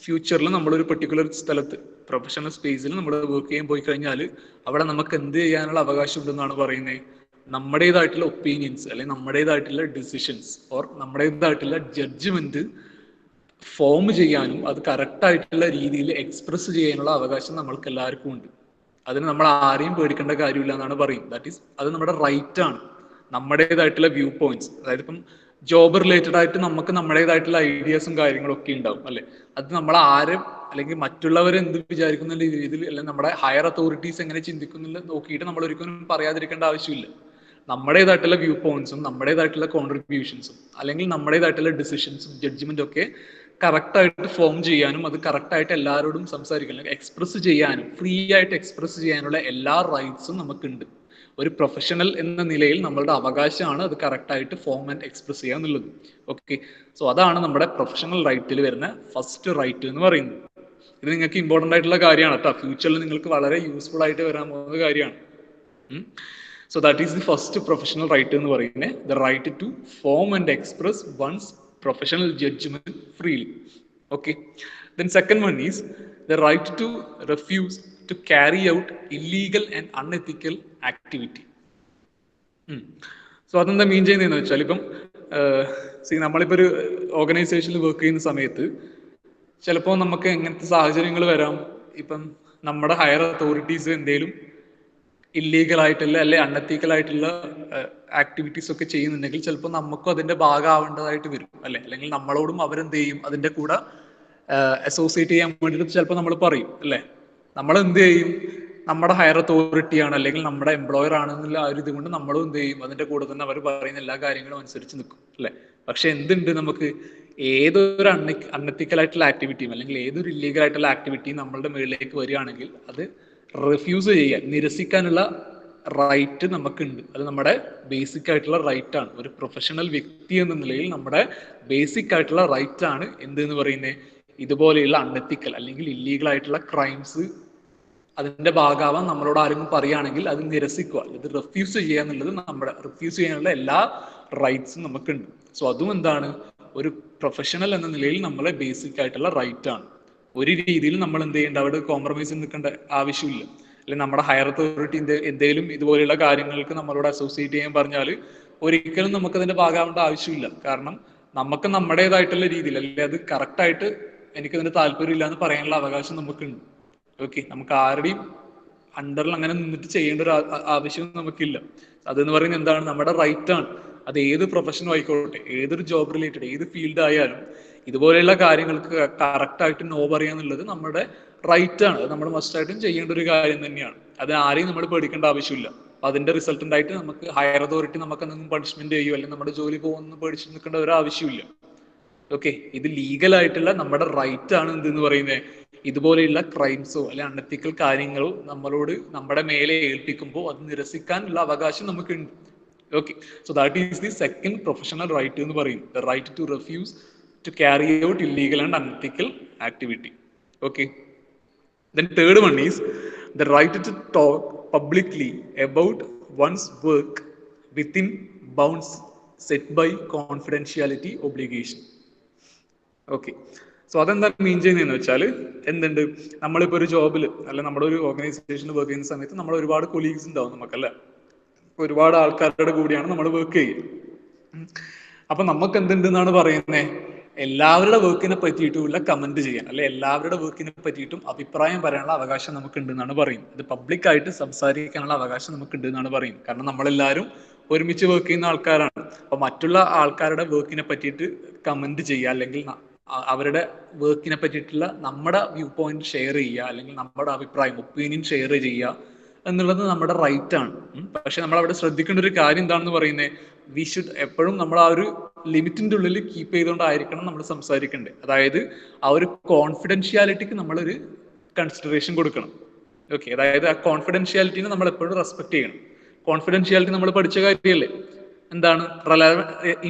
ഫ്യൂച്ചറിൽ നമ്മളൊരു പെർട്ടിക്കുലർ സ്ഥലത്ത് പ്രൊഫഷണൽ സ്പേസിൽ നമ്മൾ വർക്ക് ചെയ്യാൻ പോയി കഴിഞ്ഞാൽ അവിടെ നമുക്ക് എന്ത് ചെയ്യാനുള്ള അവകാശം ഉണ്ടെന്നാണ് പറയുന്നത്? നമ്മുടേതായിട്ടുള്ള ഒപ്പീനിയൻസ്, അല്ലെങ്കിൽ നമ്മുടേതായിട്ടുള്ള ഡിസിഷൻസ് ഓർ നമ്മുടേതായിട്ടുള്ള ജഡ്ജ്മെന്റ് ഫോം ചെയ്യാനും അത് കറക്റ്റ് ആയിട്ടുള്ള രീതിയിൽ എക്സ്പ്രസ് ചെയ്യാനുള്ള അവകാശം നമ്മൾക്ക് എല്ലാവർക്കും ഉണ്ട്. അതിന് നമ്മൾ ആരെയും പേടിക്കേണ്ട കാര്യമില്ല എന്നാണ് പറയുന്നത്. ദാറ്റ് ഈസ്, അത് നമ്മുടെ റൈറ്റ് ആണ്. നമ്മുടേതായിട്ടുള്ള വ്യൂ പോയിന്റ്സ്, അതായത് ഇപ്പം ജോബ് റിലേറ്റഡ് ആയിട്ട് നമുക്ക് നമ്മുടേതായിട്ടുള്ള ഐഡിയാസും കാര്യങ്ങളും ഒക്കെ ഉണ്ടാവും അല്ലെ. അത് നമ്മൾ ആരും, അല്ലെങ്കിൽ മറ്റുള്ളവർ എന്ത് വിചാരിക്കുന്ന രീതിയിൽ, അല്ലെങ്കിൽ നമ്മുടെ ഹയർ അതോറിറ്റീസ് എങ്ങനെ ചിന്തിക്കുന്നില്ല നോക്കിയിട്ട് നമ്മൾ ഒരിക്കലും പറയാതിരിക്കേണ്ട ആവശ്യമില്ല. നമ്മുടേതായിട്ടുള്ള വ്യൂ പോയിന്റ്സും നമ്മുടേതായിട്ടുള്ള കോൺട്രിബ്യൂഷൻസും അല്ലെങ്കിൽ നമ്മുടേതായിട്ടുള്ള ഡിസിഷൻസും ജഡ്ജ്മെന്റും ഒക്കെ കറക്റ്റ് ആയിട്ട് ഫോം ചെയ്യാനും അത് കറക്റ്റ് ആയിട്ട് എല്ലാവരോടും സംസാരിക്കാനും എക്സ്പ്രസ് ചെയ്യാനും ഫ്രീ ആയിട്ട് എക്സ്പ്രസ് ചെയ്യാനുള്ള എല്ലാ റൈറ്റ്സും നമുക്കുണ്ട്. ഒരു പ്രൊഫഷണൽ എന്ന നിലയിൽ നമ്മളുടെ അവകാശമാണ് അത് കറക്റ്റ് ആയിട്ട് ഫോം ആൻഡ് എക്സ്പ്രസ് ചെയ്യുക എന്നുള്ളത്. ഓക്കെ, സോ അതാണ് നമ്മുടെ പ്രൊഫഷണൽ റൈറ്റിൽ വരുന്ന ഫസ്റ്റ് റൈറ്റ് എന്ന് പറയുന്നത്. ഇത് നിങ്ങൾക്ക് ഇമ്പോർട്ടൻ്റ് ആയിട്ടുള്ള കാര്യമാണ് കേട്ടോ, ഫ്യൂച്ചറിൽ നിങ്ങൾക്ക് വളരെ യൂസ്ഫുൾ ആയിട്ട് വരാൻ പോകുന്ന കാര്യമാണ്. So that is the first professional right എന്ന് പറയുന്നത്, the right to form and express one's professional judgment freely. Okay, then second one is the right to refuse to carry out illegal and unethical activity. So അതെന്താ മീൻ ചെയ്യുന്നതെന്ന് വെച്ചാൽ, ഇപ്പം നമ്മളിപ്പോൾ ഒരു ഓർഗനൈസേഷനിൽ work ചെയ്യുന്ന സമയത്ത് ചിലപ്പോൾ നമുക്ക് എങ്ങനത്തെ സാഹചര്യങ്ങൾ വരാം. ഇപ്പം നമ്മുടെ ഹയർ അതോറിറ്റീസ് എന്തെങ്കിലും ഇല്ലീഗൽ ആയിട്ടുള്ള അല്ലെ അൺഎത്തിക്കൽ ആയിട്ടുള്ള ആക്ടിവിറ്റീസ് ഒക്കെ ചെയ്യുന്നുണ്ടെങ്കിൽ ചിലപ്പോൾ നമുക്കും അതിന്റെ ഭാഗമാവേണ്ടതായിട്ട് വരും അല്ലെ. അല്ലെങ്കിൽ നമ്മളോടും അവരെന്ത് ചെയ്യും, അതിന്റെ കൂടെ അസോസിയേറ്റ് ചെയ്യാൻ വേണ്ടിയിട്ട് ചിലപ്പോൾ നമ്മൾ പറയും അല്ലെ. നമ്മൾ എന്ത് ചെയ്യും, നമ്മുടെ ഹയർ അതോറിറ്റിയാണ് അല്ലെങ്കിൽ നമ്മുടെ എംപ്ലോയർ ആണെന്നുള്ള ആ ഒരു ഇത് കൊണ്ട് നമ്മളും എന്ത് ചെയ്യും, അതിന്റെ കൂടെ തന്നെ അവർ പറയുന്ന എല്ലാ കാര്യങ്ങളും അനുസരിച്ച് നിൽക്കും അല്ലെ. പക്ഷെ എന്തുണ്ട്, നമുക്ക് ഏതൊരു അൺഎത്തിക്കൽ ആയിട്ടുള്ള ആക്ടിവിറ്റിയും അല്ലെങ്കിൽ ഏതൊരു ഇല്ലീഗൽ ആയിട്ടുള്ള ആക്ടിവിറ്റിയും നമ്മളുടെ മുകളിലേക്ക് വരികയാണെങ്കിൽ അത് റിഫ്യൂസ് ചെയ്യാൻ, നിരസിക്കാനുള്ള റൈറ്റ് നമുക്കുണ്ട്. അത് നമ്മുടെ ബേസിക് ആയിട്ടുള്ള റൈറ്റ് ആണ്. ഒരു പ്രൊഫഷണൽ വ്യക്തി എന്ന നിലയിൽ നമ്മുടെ ബേസിക് ആയിട്ടുള്ള റൈറ്റ് ആണ് എന്തെന്ന് പറയുന്നത്, ഇതുപോലെയുള്ള അൺഎത്തിക്കൽ അല്ലെങ്കിൽ ഇല്ലീഗൽ ആയിട്ടുള്ള ക്രൈംസ് അതിന്റെ ഭാഗമാവാൻ നമ്മളോട് ആരെങ്കിലും പറയുകയാണെങ്കിൽ അത് നിരസിക്കുക, ഇത് റിഫ്യൂസ് ചെയ്യുക എന്നുള്ളത് നമ്മുടെ റിഫ്യൂസ് ചെയ്യാനുള്ള എല്ലാ റൈറ്റ്സും നമുക്കുണ്ട്. സോ അതും എന്താണ്, ഒരു പ്രൊഫഷണൽ എന്ന നിലയിൽ നമ്മളെ ബേസിക് ആയിട്ടുള്ള റൈറ്റ് ആണ്. ഒരു രീതിയിൽ നമ്മൾ എന്ത് ചെയ്യേണ്ട, അവിടെ കോംപ്രമൈസ് നിൽക്കേണ്ട ആവശ്യമില്ല. അല്ലെങ്കിൽ നമ്മുടെ ഹയർ അതോറിറ്റി എന്തെങ്കിലും ഇതുപോലെയുള്ള കാര്യങ്ങൾക്ക് നമ്മളോട് അസോസിയേറ്റ് ചെയ്യാൻ പറഞ്ഞാൽ ഒരിക്കലും നമുക്ക് അതിന്റെ ഭാഗമാവേണ്ട ആവശ്യമില്ല. കാരണം നമുക്ക് നമ്മുടേതായിട്ടുള്ള രീതിയിൽ, അല്ലെങ്കിൽ അത് കറക്റ്റായിട്ട് എനിക്കതിന്റെ താല്പര്യമില്ല എന്ന് പറയാനുള്ള അവകാശം നമുക്കുണ്ട്. ഓക്കെ, നമുക്ക് ആരുടെയും അണ്ടറിൽ അങ്ങനെ നിന്നിട്ട് ചെയ്യേണ്ട ഒരു ആവശ്യം നമുക്കില്ല. അതെന്ന് പറയുന്നത് എന്താണ്, നമ്മുടെ റൈറ്റ് ആണ്. അത് ഏത് പ്രൊഫഷനും ആയിക്കോട്ടെ, ഏതൊരു ജോബ് റിലേറ്റഡ് ഏത് ഫീൽഡ് ആയാലും ഇതുപോലെയുള്ള കാര്യങ്ങൾക്ക് കറക്റ്റായിട്ട് നോ പറയാന്നുള്ളത് നമ്മുടെ റൈറ്റ് ആണ്. അത് നമ്മൾ മസ്റ്റായിട്ടും ചെയ്യേണ്ട ഒരു കാര്യം തന്നെയാണ്. അത് ആരെയും നമ്മൾ പേടിക്കേണ്ട ആവശ്യമില്ല. അപ്പൊ അതിന്റെ റിസൾട്ടന്റ് ആയിട്ട് നമുക്ക് ഹയർ അതോറിറ്റി നമുക്ക് എന്തെങ്കിലും പണിഷ്മെന്റ് ചെയ്യുമോ അല്ലെങ്കിൽ നമ്മുടെ ജോലി പോകുമെന്ന് പേടിച്ച് നിൽക്കേണ്ട ഒരു ആവശ്യമില്ല. ഓക്കെ, ഇത് ലീഗൽ ആയിട്ടുള്ള നമ്മുടെ റൈറ്റ് ആണ് എന്തെന്ന് പറയുന്നത്. ഇതുപോലെയുള്ള ക്രൈംസോ അല്ലെ അൺഎത്തിക്കൽ കാര്യങ്ങളോ നമ്മളോട് നമ്മുടെ മേലെ ഏൽപ്പിക്കുമ്പോൾ അത് നിരസിക്കാനുള്ള അവകാശം നമുക്കുണ്ട്. Okay, so that is the second professional right എന്ന് പറയുന്നത്, the right to refuse to carry out illegal and unethical activity. Okay, then third one is the right to talk publicly about one's work within bounds set by confidentiality obligation. Okay, so അതെന്താ മീൻ ചെയ്യുന്നതെന്ന് വെച്ചാൽ എന്തുണ്ട്, നമ്മളിപ്പോൾ ഒരു ജോബിൽ അല്ല നമ്മുടെ ഒരു ഓർഗനൈസേഷനിൽ വർക്ക് ചെയ്യുന്ന സമയത്ത് നമ്മൾ ഒരുപാട് കൊളീഗ്സ് ഉണ്ടാവും നമുക്കല്ലേ, ഒരുപാട് ആൾക്കാരുടെ കൂടിയാണ് നമ്മൾ വർക്ക് ചെയ്യുക. അപ്പൊ നമുക്ക് എന്തുണ്ടെന്നാണ് പറയുന്നത്, എല്ലാവരുടെ വർക്കിനെ പറ്റിയിട്ടുള്ള കമന്റ് ചെയ്യാൻ അല്ലെ എല്ലാവരുടെ വർക്കിനെ പറ്റിയിട്ടും അഭിപ്രായം പറയാനുള്ള അവകാശം നമുക്ക് ഉണ്ടെന്നാണ് പറയും. ഇത് പബ്ലിക്കായിട്ട് സംസാരിക്കാനുള്ള അവകാശം നമുക്ക് ഉണ്ട് എന്നാണ് പറയും. കാരണം നമ്മളെല്ലാവരും ഒരുമിച്ച് വർക്ക് ചെയ്യുന്ന ആൾക്കാരാണ്. അപ്പൊ മറ്റുള്ള ആൾക്കാരുടെ വർക്കിനെ പറ്റിയിട്ട് കമന്റ് ചെയ്യുക, അല്ലെങ്കിൽ അവരുടെ വർക്കിനെ പറ്റിയിട്ടുള്ള നമ്മുടെ വ്യൂ പോയിന്റ് ഷെയർ ചെയ്യുക, അല്ലെങ്കിൽ നമ്മുടെ അഭിപ്രായം ഒപ്പീനിയൻ ഷെയർ ചെയ്യുക എന്നുള്ളത് നമ്മുടെ റൈറ്റ് ആണ്. പക്ഷെ നമ്മൾ അവിടെ ശ്രദ്ധിക്കേണ്ട ഒരു കാര്യം എന്താണെന്ന് പറയുന്നത്, വി ഷുഡ് എപ്പോഴും നമ്മൾ ആ ഒരു ലിമിറ്റിന്റെ ഉള്ളിൽ കീപ്പ് ചെയ്തുകൊണ്ടായിരിക്കണം നമ്മൾ സംസാരിക്കേണ്ടത്. അതായത് ആ ഒരു കോൺഫിഡൻഷ്യാലിറ്റിക്ക് നമ്മളൊരു കൺസിഡറേഷൻ കൊടുക്കണം. ഓക്കെ, അതായത് ആ കോൺഫിഡൻഷ്യാലിറ്റിനെ നമ്മൾ എപ്പോഴും റെസ്പെക്ട് ചെയ്യണം. കോൺഫിഡൻഷ്യാലിറ്റി നമ്മൾ പഠിച്ച കാര്യമല്ലേ, എന്താണ്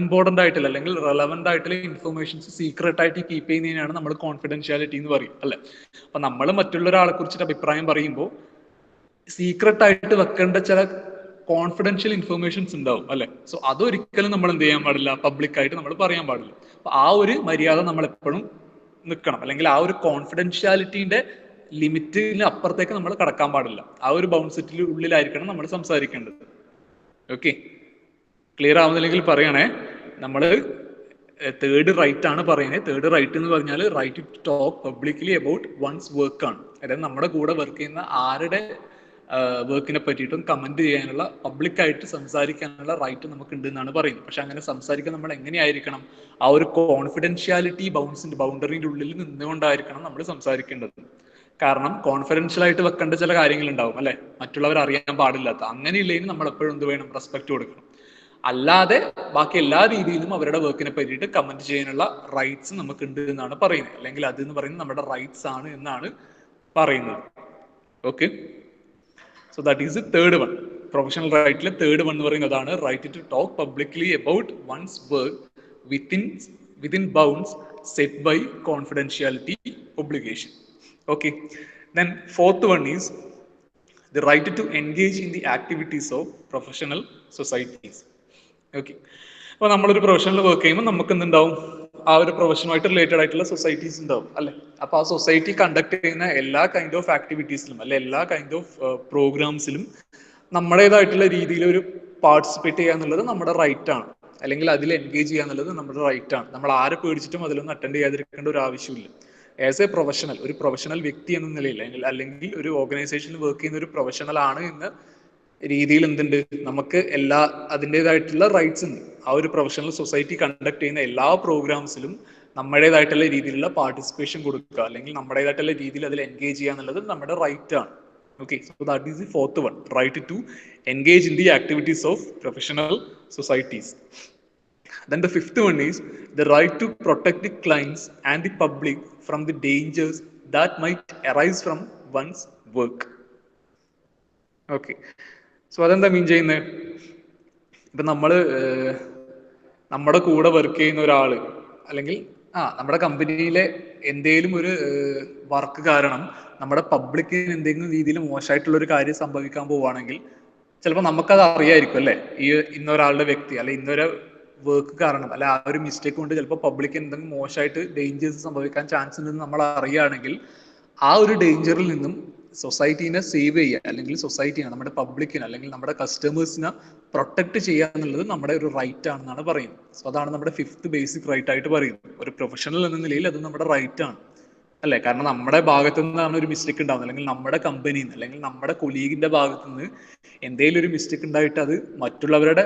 ഇമ്പോർട്ടന്റ് ആയിട്ടുള്ള അല്ലെങ്കിൽ റെലവന്റ് ആയിട്ടുള്ള ഇൻഫർമേഷൻസ് സീക്രട്ട് ആയിട്ട് കീപ്പ് ചെയ്യുന്നതിനാണ് നമ്മൾ കോൺഫിഡൻഷ്യാലിറ്റി എന്ന് പറയും അല്ലെ. അപ്പൊ നമ്മൾ മറ്റുള്ള ഒരാളെ കുറിച്ചിട്ട് അഭിപ്രായം പറയുമ്പോൾ സീക്രട്ട് ആയിട്ട് വെക്കേണ്ട ചില കോൺഫിഡൻഷ്യൽ ഇൻഫർമേഷൻസ് ഉണ്ടാവും അല്ലെ. സോ അതൊരിക്കലും നമ്മൾ എന്ത് ചെയ്യാൻ പാടില്ല, പബ്ലിക്കായിട്ട് നമ്മൾ പറയാൻ പാടില്ല. അപ്പൊ ആ ഒരു മര്യാദ നമ്മൾ എപ്പോഴും നിൽക്കണം, അല്ലെങ്കിൽ ആ ഒരു കോൺഫിഡൻഷ്യാലിറ്റിന്റെ ലിമിറ്റിന് അപ്പുറത്തേക്ക് നമ്മൾ കടക്കാൻ പാടില്ല. ആ ഒരു ബൗൺസിറ്റിൽ ഉള്ളിലായിരിക്കണം നമ്മൾ സംസാരിക്കേണ്ടത്. ഓക്കെ, ക്ലിയർ ആവുന്നില്ലെങ്കിൽ പറയണേ. നമ്മള് തേർഡ് റൈറ്റ് ആണ് പറയുന്നത്. തേർഡ് റൈറ്റ് എന്ന് പറഞ്ഞാൽ right to talk publicly about one's work ആണ്. അതായത് നമ്മുടെ കൂടെ വർക്ക് ചെയ്യുന്ന ആരുടെ വർക്കിനെ പറ്റിയിട്ടും കമന്റ് ചെയ്യാനുള്ള, പബ്ലിക്കായിട്ട് സംസാരിക്കാനുള്ള റൈറ്റ് നമുക്ക് ഉണ്ട് എന്നാണ് പറയുന്നത്. പക്ഷെ അങ്ങനെ സംസാരിക്കാൻ നമ്മൾ എങ്ങനെയായിരിക്കണം, ആ ഒരു കോൺഫിഡൻഷ്യാലിറ്റി ബൗണ്ടറിന്റെ ഉള്ളിൽ നിന്നുകൊണ്ടായിരിക്കണം നമ്മൾ സംസാരിക്കേണ്ടത്. കാരണം കോൺഫിഡൻഷ്യൽ ആയിട്ട് വെക്കേണ്ട ചില കാര്യങ്ങൾ ഉണ്ടാവും അല്ലെ, മറ്റുള്ളവർ അറിയാൻ പാടില്ലാത്ത. അങ്ങനെയില്ലെങ്കിൽ നമ്മൾ എപ്പോഴും എന്ത് വേണം, റെസ്പെക്ട് കൊടുക്കണം. അല്ലാതെ ബാക്കി എല്ലാ രീതിയിലും അവരുടെ വർക്കിനെ പറ്റിയിട്ട് കമന്റ് ചെയ്യാനുള്ള റൈറ്റ്സ് നമുക്ക് ഉണ്ട് എന്നാണ് പറയുന്നത്. അല്ലെങ്കിൽ അത് എന്ന് പറയുന്നത് നമ്മുടെ റൈറ്റ്സ് ആണ് എന്നാണ് പറയുന്നത്. Okay, so that is the third one. Professional റൈറ്റിലെ തേർഡ് വൺ എന്ന് പറയുന്നതാണ് right to talk publicly about one's work within bounds set by confidentiality obligation. Okay, then fourth one is the right to engage in the activities of professional societies. Okay, അപ്പൊ നമ്മളൊരു പ്രൊഫഷനിൽ work ചെയ്യുമ്പോൾ നമുക്ക് എന്തുണ്ടാവും, ആ ഒരു പ്രൊഫഷനുമായിട്ട് related ആയിട്ടുള്ള societies ഉണ്ടാവും അല്ലെ. അപ്പൊ ആ സൊസൈറ്റി കണ്ടക്ട് ചെയ്യുന്ന എല്ലാ കൈൻഡ് ഓഫ് ആക്ടിവിറ്റീസിലും അല്ലെ എല്ലാ കൈൻഡ് ഓഫ് പ്രോഗ്രാംസിലും നമ്മുടേതായിട്ടുള്ള രീതിയിൽ ഒരു പാർട്ടിസിപ്പേറ്റ് ചെയ്യുക എന്നുള്ളത് നമ്മുടെ റൈറ്റ് ആണ്. അല്ലെങ്കിൽ അതിൽ എൻഗേജ് ചെയ്യുക എന്നുള്ളത് നമ്മുടെ റൈറ്റ് ആണ്. നമ്മൾ ആരെ പേടിച്ചിട്ടും അതിലൊന്നും അറ്റൻഡ് ചെയ്യാതിരിക്കേണ്ട ഒരു ആവശ്യമില്ല. ആസ് എ പ്രൊഫഷണൽ, ഒരു പ്രൊഫഷണൽ വ്യക്തി എന്ന നിലയിൽ അല്ലെങ്കിൽ ഒരു ഓർഗനൈസേഷനിൽ വർക്ക് ചെയ്യുന്ന ഒരു പ്രൊഫഷണൽ ആണ് എന്ന രീതിയിൽ എന്തുണ്ട്, നമുക്ക് എല്ലാ അതിൻ്റെതായിട്ടുള്ള റൈറ്റ്സ് ഉണ്ട്. ആ ഒരു പ്രൊഫഷണൽ സൊസൈറ്റി കണ്ടക്ട് ചെയ്യുന്ന എല്ലാ പ്രോഗ്രാംസിലും നമ്മുടേതായിട്ടുള്ള രീതിയിലുള്ള പാർട്ടിസിപ്പേഷൻ കൊടുക്കുക, അല്ലെങ്കിൽ നമ്മുടേതായിട്ടുള്ള രീതിയിൽ അതിൽ എൻഗേജ് ചെയ്യുക എന്നുള്ളത് നമ്മുടെ റൈറ്റ് ആണ്. Okay, so that is the fourth one, right to engage in the activities of professional societies. Then the fifth one is the right to protect the clients and the public from the dangers that might arise from one's work. Okay, so അതെന്താ മീൻ ചെയ്യുന്നത്, ഇപ്പൊ നമ്മുടെ കൂടെ work ചെയ്യുന്ന ഒരാള് അല്ലെങ്കിൽ നമ്മുടെ കമ്പനിയിലെ എന്തെങ്കിലും ഒരു വർക്ക് കാരണം നമ്മുടെ പബ്ലിക്കിന് എന്തെങ്കിലും രീതിയിൽ മോശമായിട്ടുള്ള ഒരു കാര്യം സംഭവിക്കാൻ പോവുകയാണെങ്കിൽ ചിലപ്പോൾ നമുക്കത് അറിയായിരിക്കും അല്ലെ, ഇന്നൊരാളുടെ വ്യക്തി അല്ലെ ഇന്നൊരു വർക്ക് കാരണം അല്ലെ ആ ഒരു മിസ്റ്റേക്ക് കൊണ്ട് ചിലപ്പോൾ പബ്ലിക് എന്തെങ്കിലും മോശമായിട്ട് ഡേഞ്ചേഴ്സ് സംഭവിക്കാൻ ചാൻസ് ഉണ്ടെന്ന് നമ്മൾ അറിയുകയാണെങ്കിൽ ആ ഒരു ഡേഞ്ചറിൽ നിന്നും സൊസൈറ്റീനെ സേവ് ചെയ്യുക അല്ലെങ്കിൽ സൊസൈറ്റിനെ നമ്മുടെ പബ്ലിക്കിനെ അല്ലെങ്കിൽ നമ്മുടെ കസ്റ്റമേഴ്സിനെ പ്രൊട്ടക്ട് ചെയ്യുക എന്നുള്ളത് നമ്മുടെ ഒരു റൈറ്റ് ആണെന്നാണ് പറയുന്നത്. സോ അതാണ് നമ്മുടെ 5th ബേസിക് റൈറ്റ് ആയിട്ട് പറയുന്നത്. ഒരു പ്രൊഫഷണൽ എന്ന നിലയിൽ അത് നമ്മുടെ റൈറ്റ് ആണ് അല്ലെ. കാരണം നമ്മുടെ ഭാഗത്തു നിന്നാണ് ഒരു മിസ്റ്റേക്ക് ഉണ്ടാവുന്നത്, അല്ലെങ്കിൽ നമ്മുടെ കമ്പനിയിൽ നിന്ന് അല്ലെങ്കിൽ നമ്മുടെ കൊലീഗിന്റെ ഭാഗത്തു നിന്ന് എന്തെങ്കിലും ഒരു മിസ്റ്റേക്ക് ഉണ്ടായിട്ട് അത് മറ്റുള്ളവരുടെ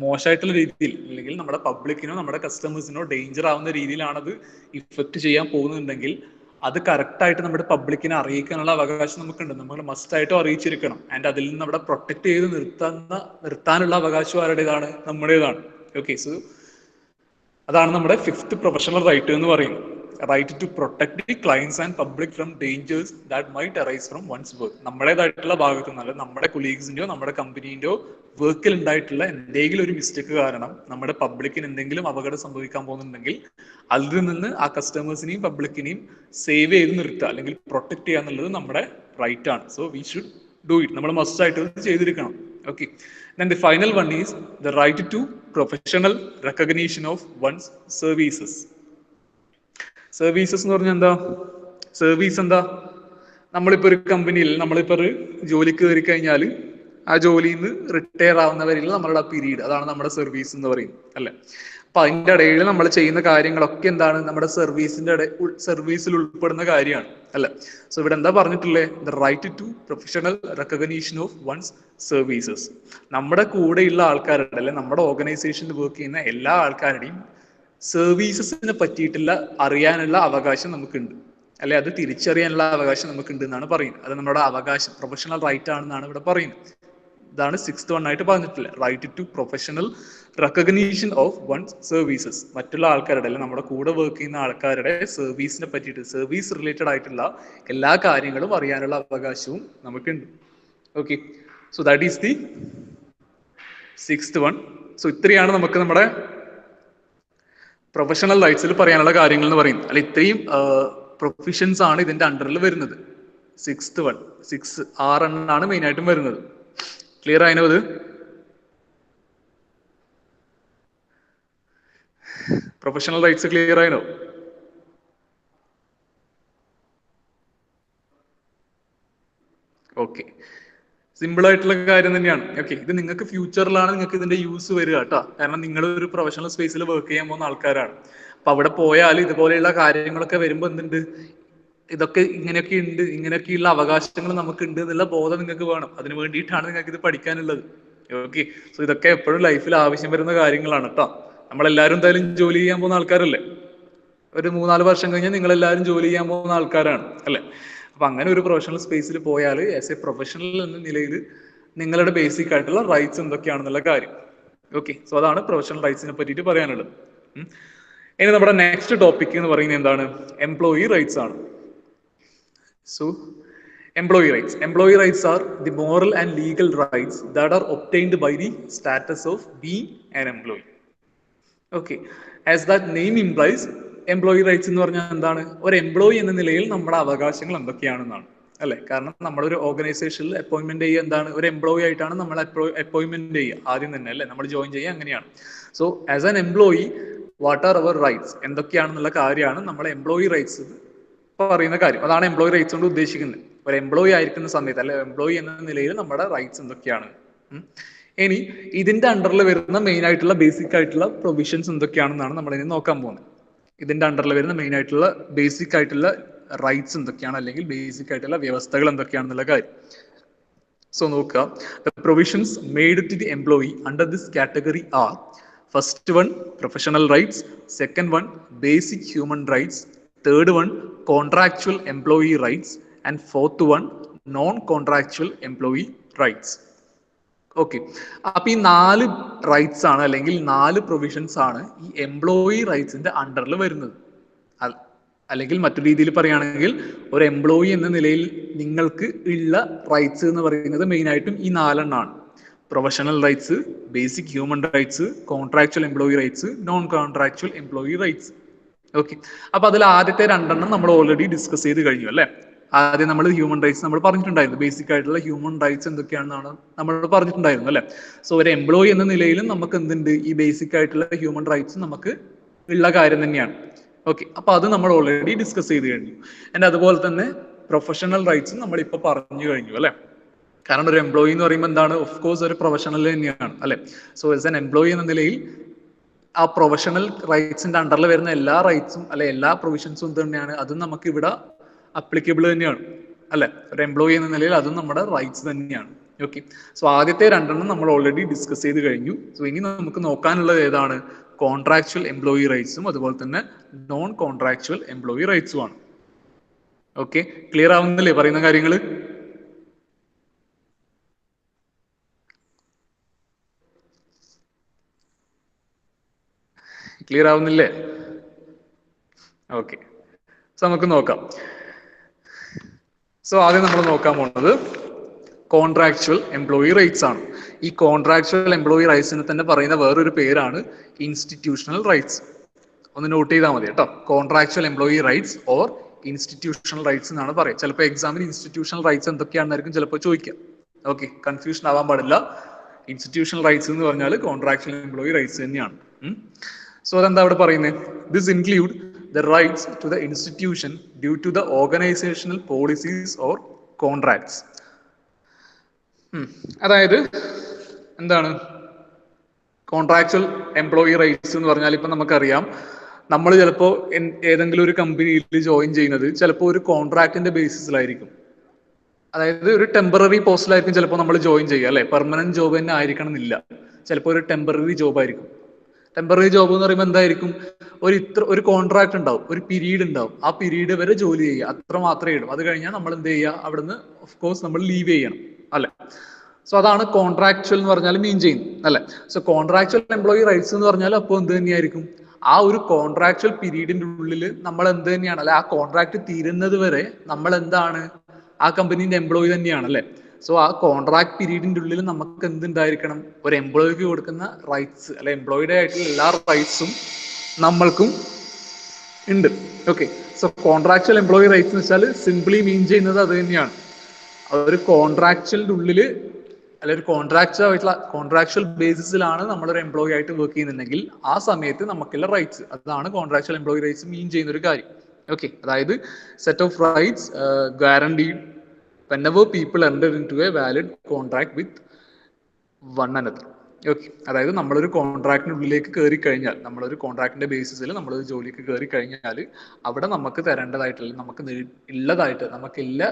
മോശമായിട്ടുള്ള രീതിയിൽ അല്ലെങ്കിൽ നമ്മുടെ പബ്ലിക്കിനോ നമ്മുടെ കസ്റ്റമേഴ്സിനോ ഡേഞ്ചർ ആവുന്ന രീതിയിലാണത് ഇഫക്റ്റ് ചെയ്യാൻ പോകുന്നുണ്ടെങ്കിൽ അത് കറക്റ്റായിട്ട് നമ്മുടെ പബ്ലിക്കിനെ അറിയിക്കാനുള്ള അവകാശം നമുക്കുണ്ട്. നമ്മൾ മസ്റ്റായിട്ടും അറിയിച്ചിരിക്കണം. ആൻഡ് അതിൽ നിന്ന് അവിടെ പ്രൊട്ടക്ട് ചെയ്ത് നിർത്താനുള്ള അവകാശം ആരുടേതാണ്? നമ്മുടേതാണ്. ഓക്കെ, സോ അതാണ് നമ്മുടെ 5th പ്രൊഫഷണൽ റൈറ്റ് എന്ന് പറയുന്നത്. Right to protect the clients and public from dangers that might arise from one's work. നമ്മുടേതായിട്ടുള്ള ഭാഗത്തു നിന്നല്ല, നമ്മുടെ കൊളീഗ്സിന്റെയോ നമ്മുടെ കമ്പനീന്റെയോ വർക്കിൽ ഉണ്ടായിട്ടുള്ള എന്തെങ്കിലും ഒരു മിസ്റ്റേക്ക് കാരണം നമ്മുടെ പബ്ലിക്കിന് എന്തെങ്കിലും അപകടം സംഭവിക്കാൻ പോകുന്നുണ്ടെങ്കിൽ അതിൽ നിന്ന് ആ കസ്റ്റമേഴ്സിനെയും പബ്ലിക്കിനെയും സേവ് ചെയ്ത് നിർത്തുക അല്ലെങ്കിൽ പ്രൊട്ടക്ട് ചെയ്യുക എന്നുള്ളത് നമ്മുടെ റൈറ്റ് ആണ്. So we should do it. നമ്മൾ മസ്റ്റ് ആയിട്ട് ചെയ്തിരിക്കണം. Okay, then the final one is the right to professional recognition of one's services. Services എന്ന് പറഞ്ഞാൽ എന്താ? സർവീസ് എന്താ? നമ്മളിപ്പോൾ ഒരു കമ്പനിയിൽ നമ്മളിപ്പോൾ ഒരു ജോലിക്ക് കയറി കഴിഞ്ഞാൽ ആ ജോലിയിൽ നിന്ന് റിട്ടയർ ആവുന്നവരിൽ നമ്മളുടെ ആ പീരീഡ്, അതാണ് നമ്മുടെ സർവീസ് എന്ന് പറയുന്നത് അല്ലെ. അപ്പൊ അതിന്റെ ഇടയിൽ നമ്മൾ ചെയ്യുന്ന കാര്യങ്ങളൊക്കെ എന്താണ്? നമ്മുടെ സർവീസിൽ ഉൾപ്പെടുന്ന കാര്യമാണ് അല്ലെ. സോ ഇവിടെ എന്താ പറഞ്ഞിട്ടുള്ളത്? The right to professional recognition of one's services. നമ്മുടെ കൂടെയുള്ള ആൾക്കാരുടെ അല്ലെ നമ്മുടെ ഓർഗനൈസേഷനിൽ വർക്ക് ചെയ്യുന്ന എല്ലാ ആൾക്കാരുടെയും സർവീസസിനെ പറ്റിയിട്ടുള്ള അറിയാനുള്ള അവകാശം നമുക്കുണ്ട് അല്ലെ. അത് തിരിച്ചറിയാനുള്ള അവകാശം നമുക്കുണ്ട് എന്നാണ് പറയുന്നത്. അത് നമ്മുടെ അവകാശം, പ്രൊഫഷണൽ റൈറ്റ് ആണെന്നാണ് ഇവിടെ പറയുന്നത്. ഇതാണ് 6th one ആയിട്ട് പറഞ്ഞിട്ടുള്ളത്. Right to professional recognition of one's services. മറ്റുള്ള ആൾക്കാരുടെ അല്ലെ നമ്മുടെ കൂടെ വർക്ക് ചെയ്യുന്ന ആൾക്കാരുടെ സർവീസിനെ പറ്റിയിട്ട്, സർവീസ് റിലേറ്റഡ് ആയിട്ടുള്ള എല്ലാ കാര്യങ്ങളും അറിയാനുള്ള അവകാശവും നമുക്കുണ്ട്. Okay, so that is the 6th one. So ഇത്രയാണ് നമുക്ക് നമ്മുടെ പ്രൊഫഷണൽ റൈറ്റ്സിൽ പറയാനുള്ള കാര്യങ്ങൾ എന്ന് പറയുന്നത് അല്ലെ. ഇത്രയും പ്രൊഫഷൻസ് ആണ് ഇതിന്റെ അണ്ടറിൽ വരുന്നത്. 6th one, 6 എണ്ണാണ് മെയിൻ ആയിട്ടും വരുന്നത്. ക്ലിയർ ആയിനോ? അത് പ്രൊഫഷണൽ റൈറ്റ്സ് ക്ലിയർ ആയിനോ? ഓക്കെ, സിമ്പിൾ ആയിട്ടുള്ള കാര്യം തന്നെയാണ്. ഓക്കെ, ഇത് നിങ്ങൾക്ക് ഫ്യൂച്ചറിലാണ് നിങ്ങൾക്ക് ഇതിന്റെ യൂസ് വരിക കേട്ടോ. കാരണം നിങ്ങൾ ഒരു പ്രൊഫഷണൽ സ്പേസിൽ വർക്ക് ചെയ്യാൻ പോകുന്ന ആൾക്കാരാണ്. അപ്പൊ അവിടെ പോയാൽ ഇതുപോലെയുള്ള കാര്യങ്ങളൊക്കെ വരുമ്പോൾ എന്തുണ്ട്, ഇതൊക്കെ ഇങ്ങനെയൊക്കെ ഉണ്ട്, ഇങ്ങനെയൊക്കെയുള്ള അവകാശങ്ങൾ നമുക്ക് ഉണ്ട് എന്നുള്ള ബോധം നിങ്ങൾക്ക് വേണം. അതിന് വേണ്ടിയിട്ടാണ് നിങ്ങൾക്ക് ഇത് പഠിക്കാനുള്ളത്. ഓക്കെ, സോ ഇതൊക്കെ എപ്പോഴും ലൈഫിൽ ആവശ്യം വരുന്ന കാര്യങ്ങളാണ് കേട്ടോ. നമ്മളെല്ലാവരും എന്തായാലും ജോലി ചെയ്യാൻ പോകുന്ന ആൾക്കാരല്ലേ. ഒരു 3-4 വർഷം കഴിഞ്ഞാൽ നിങ്ങളെല്ലാവരും ജോലി ചെയ്യാൻ പോകുന്ന ആൾക്കാരാണ് അല്ലെ. അപ്പൊ അങ്ങനെ ഒരു പ്രൊഫഷണൽ സ്പേസിൽ പോയാൽ ആസ് എ പ്രൊഫഷണൽ എന്ന നിലയിൽ നിങ്ങളുടെ ബേസിക് ആയിട്ടുള്ള റൈറ്റ്സ് എന്തൊക്കെയാണെന്നുള്ള കാര്യം. ഓക്കെ, സോ അതാണ് പ്രൊഫഷണൽ റൈറ്റ്സിനെ പറ്റിയിട്ട് പറയാനുള്ളത്. ഇനി നമ്മുടെ നെക്സ്റ്റ് ടോപ്പിക് എന്ന് പറയുന്നത് എന്താണ്? എംപ്ലോയി റൈറ്റ്സ് ആണ്. So employee rights are the moral and legal rights that are obtained by the status of being an employee. Okay, as that name implies, employee rights എന്ന് പറഞ്ഞാൽ എന്താണ്? ഒരു എംപ്ലോയി എന്ന നിലയിൽ നമ്മുടെ അവകാശങ്ങൾ എന്തൊക്കെയാണെന്നാണ് അല്ലെ. കാരണം നമ്മളൊരു ഓർഗനൈസേഷനിൽ അപ്പോയിന്റ്മെന്റ് ചെയ്യുക എന്താണ്? ഒരു എംപ്ലോയി ആയിട്ടാണ് നമ്മൾ അപ്പോയിന്റ്മെന്റ് ചെയ്യുക ആദ്യം തന്നെ അല്ലെ, നമ്മൾ ജോയിൻ ചെയ്യുക അങ്ങനെയാണ്. So as an employee what are our rights, എന്തൊക്കെയാണെന്നുള്ള കാര്യമാണ് നമ്മുടെ എംപ്ലോയി റൈറ്റ്സ് പറയുന്ന കാര്യം. അതാണ് എംപ്ലോയി റൈറ്റ്സ് കൊണ്ട് ഉദ്ദേശിക്കുന്നത്. ഒരു എംപ്ലോയി ആയിരിക്കുന്ന സമയത്ത് അല്ലെ എംപ്ലോയി എന്ന നിലയിൽ നമ്മുടെ റൈറ്റ്സ് എന്തൊക്കെയാണ്. ഇനി ഇതിന്റെ അണ്ടറിൽ വരുന്ന മെയിൻ ആയിട്ടുള്ള ബേസിക് ആയിട്ടുള്ള പ്രൊവിഷൻസ് എന്തൊക്കെയാണെന്നാണ് നമ്മൾ ഇനി നോക്കാൻ പോകുന്നത്. ഇതിന്റെ അണ്ടറിൽ വരുന്ന മെയിൻ ആയിട്ടുള്ള ബേസിക് ആയിട്ടുള്ള റൈറ്റ്സ് എന്തൊക്കെയാണ്, അല്ലെങ്കിൽ ബേസിക് ആയിട്ടുള്ള വ്യവസ്ഥകൾ എന്തൊക്കെയാണെന്നുള്ള കാര്യം. സോ നോക്കുക, the provisions made to the employee under this category are: first one professional rights, second one basic human rights, third one contractual employee rights, and fourth one non contractual employee rights. Okay, അപ്പൊ ഈ 4 rights ആണ് അല്ലെങ്കിൽ 4 provisions ആണ് ഈ employee റൈറ്റ്സിന്റെ അണ്ടറിൽ വരുന്നത്. അല്ലെങ്കിൽ മറ്റു രീതിയിൽ പറയുകയാണെങ്കിൽ ഒരു എംപ്ലോയി എന്ന നിലയിൽ നിങ്ങൾക്ക് ഉള്ള റൈറ്റ്സ് എന്ന് പറയുന്നത് മെയിൻ ആയിട്ടും ഈ 4 എണ്ണമാണ്: professional rights, basic human rights, contractual employee rights, non contractual employee rights. Okay, അപ്പൊ അതിൽ ആദ്യത്തെ 2 എണ്ണം നമ്മൾ ഓൾറെഡി ഡിസ്കസ് ചെയ്ത് കഴിഞ്ഞു അല്ലെ. ആദ്യം നമ്മൾ ഹ്യൂമൻ റൈറ്റ്സ് നമ്മൾ പറഞ്ഞിട്ടുണ്ടായിരുന്നു, ബേസിക് ആയിട്ടുള്ള ഹ്യൂമൻ റൈറ്റ്സ് എന്തൊക്കെയാണെന്നാണ് നമ്മൾ പറഞ്ഞിട്ടുണ്ടായിരുന്നു അല്ലെ. സോ ഒരു എംപ്ലോയി എന്ന നിലയിലും നമുക്ക് എന്തുണ്ട്, ഈ ബേസിക് ആയിട്ടുള്ള ഹ്യൂമൻ റൈറ്റ്സ് നമുക്ക് ഉള്ള കാര്യം തന്നെയാണ്. ഓക്കെ, അപ്പൊ അത് നമ്മൾ ഓൾറെഡി ഡിസ്കസ് ചെയ്ത് കഴിഞ്ഞു. ആൻഡ് അതുപോലെ തന്നെ പ്രൊഫഷണൽ റൈറ്റ്സും നമ്മൾ ഇപ്പൊ പറഞ്ഞു കഴിഞ്ഞു അല്ലെ. കാരണം ഒരു എംപ്ലോയി എന്ന് പറയുമ്പോൾ എന്താണ്, ഓഫ് കോഴ്സ് ഒരു പ്രൊഫഷണൽ തന്നെയാണ് അല്ലെ. സോ ആസ് എൻ എംപ്ലോയി എന്ന നിലയിൽ ആ പ്രൊഫഷണൽ റൈറ്റ്സിന്റെ അണ്ടറിൽ വരുന്ന എല്ലാ റൈറ്റ്സും അല്ലെ എല്ലാ പ്രൊവിഷൻസും തന്നെയാണ്, അതും നമുക്ക് ഇവിടെ അപ്ലിക്കബിൾ തന്നെയാണ് അല്ലെ. ഒരു എംപ്ലോയി എന്ന നിലയിൽ അതും നമ്മുടെ റൈറ്റ്സ് തന്നെയാണ്. ഓക്കെ, സോ ആദ്യത്തെ രണ്ടെണ്ണം നമ്മൾ ഓൾറെഡി ഡിസ്കസ് ചെയ്ത് കഴിഞ്ഞു. സോ ഇനി നമുക്ക് നോക്കാനുള്ളത് ഏതാണ്, കോൺട്രാക്ച്വൽ എംപ്ലോയി റൈറ്റ്സും അതുപോലെ തന്നെ നോൺ കോൺട്രാക്ച്വൽ എംപ്ലോയി റൈറ്റ്സും ആണ്. ഓക്കെ, ക്ലിയർ ആവുന്നില്ലേ പറയുന്ന കാര്യങ്ങൾ? ക്ലിയർ ആവുന്നില്ലേ? ഓക്കെ, സോ നമുക്ക് നോക്കാം. സോ ആദ്യം നമ്മൾ നോക്കാൻ പോകുന്നത് കോൺട്രാക്ച്വൽ എംപ്ലോയി റൈറ്റ്സ് ആണ്. ഈ കോൺട്രാക്ച്വൽ എംപ്ലോയി റൈറ്റ്സിന് തന്നെ പറയുന്ന വേറൊരു പേരാണ് ഇൻസ്റ്റിറ്റ്യൂഷണൽ റൈറ്റ്സ്. ഒന്ന് നോട്ട് ചെയ്താൽ മതി കേട്ടോ. Contractual employee rights or institutional rights എന്നാണ് പറയുക. ചിലപ്പോൾ എക്സാമിന് ഇൻസ്റ്റിറ്റ്യൂഷണൽ റൈറ്റ്സ് എന്തൊക്കെയാണെന്നായിരിക്കും ചിലപ്പോൾ ചോദിക്കാം. ഓക്കെ, കൺഫ്യൂഷൻ ആവാൻ പാടില്ല. ഇൻസ്റ്റിറ്റ്യൂഷണൽ റൈറ്റ്സ് എന്ന് പറഞ്ഞാൽ കോൺട്രാക്ച്വൽ എംപ്ലോയി റൈറ്റ്സ് തന്നെയാണ്. സോ അതെന്താ അവിടെ പറയുന്നത്? This include the rights to the institution due to the organizational policies or contracts. അതായത് എന്താണ് കോൺട്രാക്ച്വൽ എംപ്ലോയി റൈറ്റ്സ് എന്ന് പറഞ്ഞാൽ, ഇപ്പൊ നമുക്കറിയാം നമ്മൾ ചിലപ്പോൾ ഏതെങ്കിലും ഒരു കമ്പനിയിൽ ജോയിൻ ചെയ്യുന്നത് ചിലപ്പോൾ ഒരു കോൺട്രാക്ടിന്റെ ബേസിസിലായിരിക്കും. അതായത് ഒരു ടെമ്പററി പോസ്റ്റിലായിരിക്കും ചിലപ്പോൾ നമ്മൾ ജോയിൻ ചെയ്യുക അല്ലെ. പെർമനന്റ് ജോബ് തന്നെ ആയിരിക്കണം എന്നില്ല, ചിലപ്പോൾ ഒരു ടെമ്പററി ജോബ് ആയിരിക്കും. ടെമ്പററി ജോബ് എന്ന് പറയുമ്പോൾ എന്തായിരിക്കും, ഒരു കോൺട്രാക്ട് ഉണ്ടാവും, ഒരു പീരീഡ് ഉണ്ടാവും, ആ പീരീഡ് വരെ ജോലി ചെയ്യുക, അത്ര മാത്രമേ ഇടും. അത് കഴിഞ്ഞാൽ നമ്മൾ എന്ത് ചെയ്യുക, അവിടുന്ന് ഓഫ് കോഴ്സ് നമ്മൾ ലീവ് ചെയ്യണം അല്ലെ. സോ അതാണ് കോൺട്രാക്ച്വൽ എന്ന് പറഞ്ഞാൽ മീൻ ചെയ്യുന്നത് അല്ലെ. സോ കോൺട്രാക്ച്വൽ എംപ്ലോയി റൈറ്റ്സ് എന്ന് പറഞ്ഞാൽ അപ്പോൾ എന്ത് തന്നെയായിരിക്കും, ആ ഒരു കോൺട്രാക്ച്വൽ പീരീഡിന്റെ ഉള്ളിൽ നമ്മൾ എന്ത് തന്നെയാണ് അല്ലെ, ആ കോൺട്രാക്ട് തീരുന്നത് വരെ നമ്മൾ എന്താണ്, ആ കമ്പനീന്റെ എംപ്ലോയി തന്നെയാണ് അല്ലെ. സോ ആ കോൺട്രാക്ട് പീരീഡിന്റെ ഉള്ളിൽ നമുക്ക് എന്തുണ്ടായിരിക്കണം, ഒരു എംപ്ലോയിക്ക് കൊടുക്കുന്ന റൈറ്റ്സ് അല്ലെ, എംപ്ലോയിയുടെ ആയിട്ടുള്ള എല്ലാ റൈറ്റ്സും നമ്മൾക്കും ഉണ്ട്. Okay, so contractual employee rights എന്ന് വെച്ചാൽ സിംപ്ലി മീൻ ചെയ്യുന്നത് അത് തന്നെയാണ്. ഒരു കോൺട്രാക്ച്വലിന്റെ ഉള്ളിൽ അല്ലെ ഒരു കോൺട്രാക്ച്വൽ ബേസിസിലാണ് നമ്മളൊരു എംപ്ലോയി ആയിട്ട് വർക്ക് ചെയ്യുന്നുണ്ടെങ്കിൽ ആ സമയത്ത് നമുക്കുള്ള റൈറ്റ്സ്, അതാണ് കോൺട്രാക്ച്വൽ എംപ്ലോയി റൈറ്റ്സ് മീൻ ചെയ്യുന്ന ഒരു കാര്യം. ഓക്കെ, അതായത് set of rights guaranteed whenever people enter into a valid contract with one another. Okay, അതായത് നമ്മളൊരു കോൺട്രാക്ടിന്റെ ഉള്ളിലേക്ക് കയറി കഴിഞ്ഞാൽ, നമ്മളൊരു കോൺട്രാക്ടിന്റെ ബേസിസിൽ നമ്മളൊരു ജോലിക്ക് കയറി കഴിഞ്ഞാൽ അവിടെ നമുക്ക് തരേണ്ടതായിട്ടുള്ള, നമുക്ക് ഉള്ളതായിട്ട് നമുക്കില്ല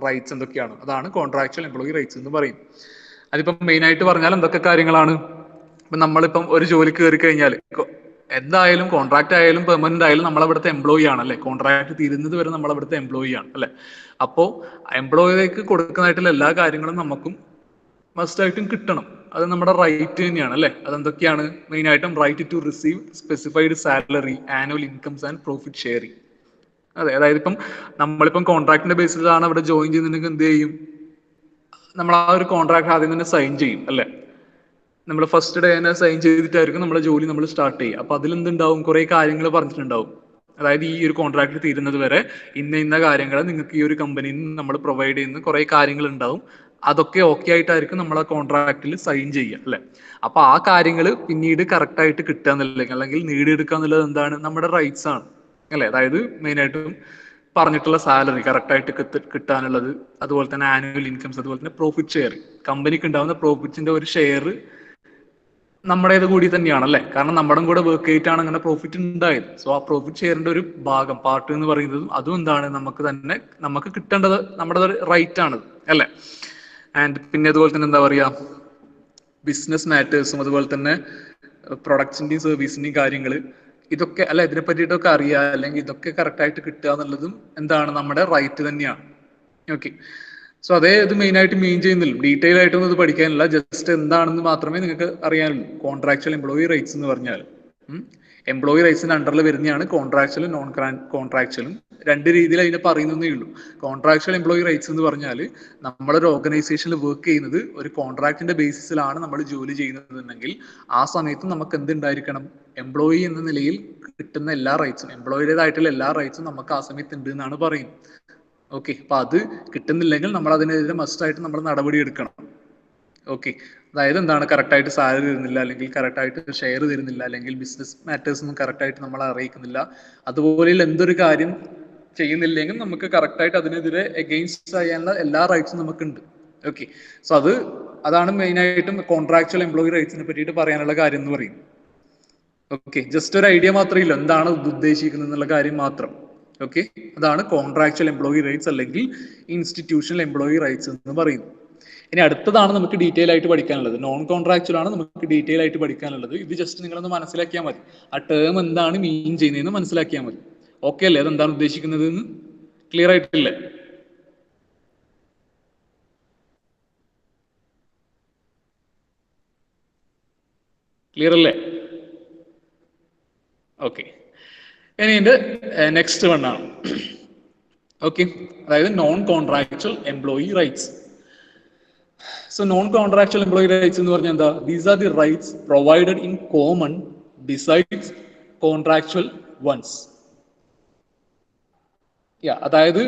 റൈറ്റ്സ് എന്തൊക്കെയാണ്, അതാണ് കോൺട്രാക്ച്വൽ എംപ്ലോയി റൈറ്റ്സ് എന്ന് പറയും. അതിപ്പം മെയിൻ ആയിട്ട് പറഞ്ഞാൽ എന്തൊക്കെ കാര്യങ്ങളാണ്, ഇപ്പം നമ്മളിപ്പം ഒരു ജോലിക്ക് കയറി കഴിഞ്ഞാൽ എന്തായാലും കോൺട്രാക്ട് ആയാലും പെർമനന്റ് ആയാലും നമ്മളവിടുത്തെ എംപ്ലോയി ആണ് അല്ലെ. കോൺട്രാക്ട് തീരുന്നത് വരെ നമ്മളവിടുത്തെ എംപ്ലോയി ആണ് അല്ലെ. അപ്പോൾ എംപ്ലോയിലേക്ക് കൊടുക്കുന്നതായിട്ടുള്ള എല്ലാ കാര്യങ്ങളും നമുക്കും മസ്റ്റ് ആയിട്ടും കിട്ടണം. അത് നമ്മുടെ റൈറ്റ് തന്നെയാണ് അല്ലെ. അതെന്തൊക്കെയാണ് മെയിൻ ആയിട്ടും, right to receive specified salary, annual incomes and profit sharing. അതെ, അതായത് ഇപ്പം നമ്മളിപ്പം കോൺട്രാക്ടിന്റെ ബേസിലാണ് അവിടെ ജോയിൻ ചെയ്യുന്നുണ്ടെങ്കിൽ എന്ത് ചെയ്യും, നമ്മൾ ആ ഒരു കോൺട്രാക്ട് ആദ്യം തന്നെ സൈൻ ചെയ്യും അല്ലെ. നമ്മൾ ഫസ്റ്റ് ഡേ തന്നെ സൈൻ ചെയ്തിട്ടായിരിക്കും നമ്മുടെ ജോലി നമ്മൾ സ്റ്റാർട്ട് ചെയ്യുക. അപ്പൊ അതിലെന്തുണ്ടാവും, കുറെ കാര്യങ്ങൾ പറഞ്ഞിട്ടുണ്ടാവും. അതായത് ഈ ഒരു കോൺട്രാക്ട് തീരുന്നത് വരെ ഇന്ന കാര്യങ്ങൾ നിങ്ങൾക്ക് ഈ ഒരു കമ്പനിയിൽ നിന്ന് നമ്മൾ പ്രൊവൈഡ് ചെയ്യുന്ന കുറെ കാര്യങ്ങൾ ഉണ്ടാവും. അതൊക്കെ ഓക്കെ ആയിട്ടായിരിക്കും നമ്മൾ ആ കോൺട്രാക്റ്റിൽ സൈൻ ചെയ്യുക അല്ലെ. അപ്പൊ ആ കാര്യങ്ങൾ പിന്നീട് കറക്റ്റ് ആയിട്ട് കിട്ടുക എന്നുള്ളത് അല്ലെങ്കിൽ നേടിയെടുക്കുക എന്നുള്ളത് എന്താണ്, നമ്മുടെ റൈറ്റ്സ് ആണ് അല്ലെ. അതായത് മെയിൻ ആയിട്ടും പറഞ്ഞിട്ടുള്ള സാലറി കറക്റ്റ് ആയിട്ട് കിട്ടാനുള്ളത്, അതുപോലെ തന്നെ ആനുവൽ ഇൻകംസ്, അതുപോലെ തന്നെ പ്രോഫിറ്റ് ഷെയർ, കമ്പനിക്ക് ഉണ്ടാവുന്ന പ്രോഫിറ്റിന്റെ ഒരു ഷെയർ നമ്മുടേത് കൂടി തന്നെയാണ് അല്ലെ. കാരണം നമ്മുടെ കൂടെ വർക്ക് ചെയ്തിട്ടാണ് അങ്ങനെ പ്രോഫിറ്റ് ഉണ്ടായത്. സോ ആ പ്രോഫിറ്റ് ഷെയറിന്റെ ഒരു ഭാഗം, പാർട്ട് എന്ന് പറയുന്നതും അതും എന്താണ്, നമുക്ക് കിട്ടേണ്ടത് നമ്മുടെ റൈറ്റ് ആണ് അല്ലെ. ആൻഡ് പിന്നെ അതുപോലെ തന്നെ എന്താ പറയാ, ബിസിനസ് മാറ്റേഴ്സും അതുപോലെ തന്നെ പ്രൊഡക്ട്സിന്റെയും സർവീസിന്റെയും കാര്യങ്ങൾ, ഇതൊക്കെ അല്ലെ ഇതിനെ പറ്റിയിട്ടൊക്കെ അറിയുക അല്ലെങ്കിൽ ഇതൊക്കെ കറക്റ്റ് ആയിട്ട് കിട്ടുക എന്നുള്ളതും എന്താണ്, നമ്മുടെ റൈറ്റ് തന്നെയാണ്. ഓക്കെ, സോ അതേ ഇത് മെയിൻ ആയിട്ട് മീൻ ചെയ്യുന്നില്ല, ഡീറ്റെയിൽ ആയിട്ടൊന്നും ഇത് പഠിക്കാനില്ല, ജസ്റ്റ് എന്താണെന്ന് മാത്രമേ നിങ്ങൾക്ക് അറിയാനുള്ളൂ. കോൺട്രാക്ച്വൽ എംപ്ലോയി റൈറ്റ്സ് എന്ന് പറഞ്ഞാൽ എംപ്ലോയി റൈറ്റ്സിന്റെ അണ്ടറിൽ വരുന്നതാണ് കോൺട്രാക്ച്വലും നോൺ കോൺട്രാക്ച്വലും. രണ്ട് രീതിയിൽ അതിനെ പറയുന്നതേ ഉള്ളൂ. കോൺട്രാക്ച്വൽ എംപ്ലോയി റൈറ്റ്സ് എന്ന് പറഞ്ഞാൽ നമ്മളൊരു ഓർഗനൈസേഷനിൽ വർക്ക് ചെയ്യുന്നത് ഒരു കോൺട്രാക്ടിന്റെ ബേസിസിലാണ് നമ്മൾ ജോലി ചെയ്യുന്നതെന്നുണ്ടെങ്കിൽ ആ സമയത്ത് നമുക്ക് എന്തുണ്ടായിരിക്കണം, എംപ്ലോയി എന്ന നിലയിൽ കിട്ടുന്ന എല്ലാ റൈറ്റ്സും, എംപ്ലോയിയുടേതായിട്ടുള്ള എല്ലാ റൈറ്റ്സും നമുക്ക് ആ സമയത്ത് ഉണ്ട് എന്നാണ് പറയുന്നത്. ഓക്കെ, അപ്പൊ അത് കിട്ടുന്നില്ലെങ്കിൽ നമ്മൾ അതിനെതിരെ മസ്റ്റായിട്ട് നമ്മൾ നടപടി എടുക്കണം. ഓക്കെ, അതായത് എന്താണ്, കറക്റ്റായിട്ട് സാലറി തരുന്നില്ല, അല്ലെങ്കിൽ കറക്റ്റായിട്ട് ഷെയർ തരുന്നില്ല, അല്ലെങ്കിൽ ബിസിനസ് മാറ്റേഴ്സ് ഒന്നും കറക്റ്റായിട്ട് നമ്മളെ അറിയിക്കുന്നില്ല, അതുപോലെയുള്ള എന്തൊരു കാര്യം ചെയ്യുന്നില്ലെങ്കിൽ നമുക്ക് കറക്റ്റായിട്ട് അതിനെതിരെ എഗെയിൻസ്റ്റ് ചെയ്യാനുള്ള എല്ലാ റൈറ്റ്സും നമുക്കുണ്ട്. ഓക്കെ, സോ അതാണ് മെയിനായിട്ടും കോൺട്രാക്ച്വൽ എംപ്ലോയി റൈറ്റ്സിനെ പറ്റിയിട്ട് പറയാനുള്ള കാര്യം എന്ന് പറയും. ഓക്കെ, ജസ്റ്റ് ഒരു ഐഡിയ മാത്രമേ ഇല്ല എന്താണ് ഉദ്ദേശിക്കുന്നത് എന്നുള്ള കാര്യം മാത്രം. ഓക്കെ, അതാണ് കോൺട്രാക്ച്വൽ എംപ്ലോയി റൈറ്റ്സ് അല്ലെങ്കിൽ ഇൻസ്റ്റിറ്റ്യൂഷണൽ എംപ്ലോയി റൈറ്റ്സ് എന്ന് പറയുന്നത്. ഇനി അടുത്തതാണ് നമുക്ക് ഡീറ്റെയിൽ ആയിട്ട് പഠിക്കാനുള്ളത്. നോൺ കോൺട്രാക്ച്വൽ ആണ് നമുക്ക് ഡീറ്റെയിൽ ആയിട്ട് പഠിക്കാനുള്ളത്. ഇത് ജസ്റ്റ് നിങ്ങളൊന്ന് മനസ്സിലാക്കിയാൽ മതി, ആ ടേം എന്താണ് മീൻ ചെയ്യുന്നതെന്ന് മനസ്സിലാക്കിയാൽ മതി. ഓക്കെ അല്ലേ? അതെന്താണ് ഉദ്ദേശിക്കുന്നത് എന്ന് ക്ലിയർ ആയിട്ടില്ലേ? ക്ലിയർ അല്ലേ? ഓക്കെ, ഇനി ഇതിന്റെ നെക്സ്റ്റ് വൺ ആണ്. ഓക്കെ, അതായത് non contractual employee rights. So non contractual employee rights എന്ന് പറഞ്ഞാൽ എന്താ? These are the rights provided in common besides contractual ones. അതായത്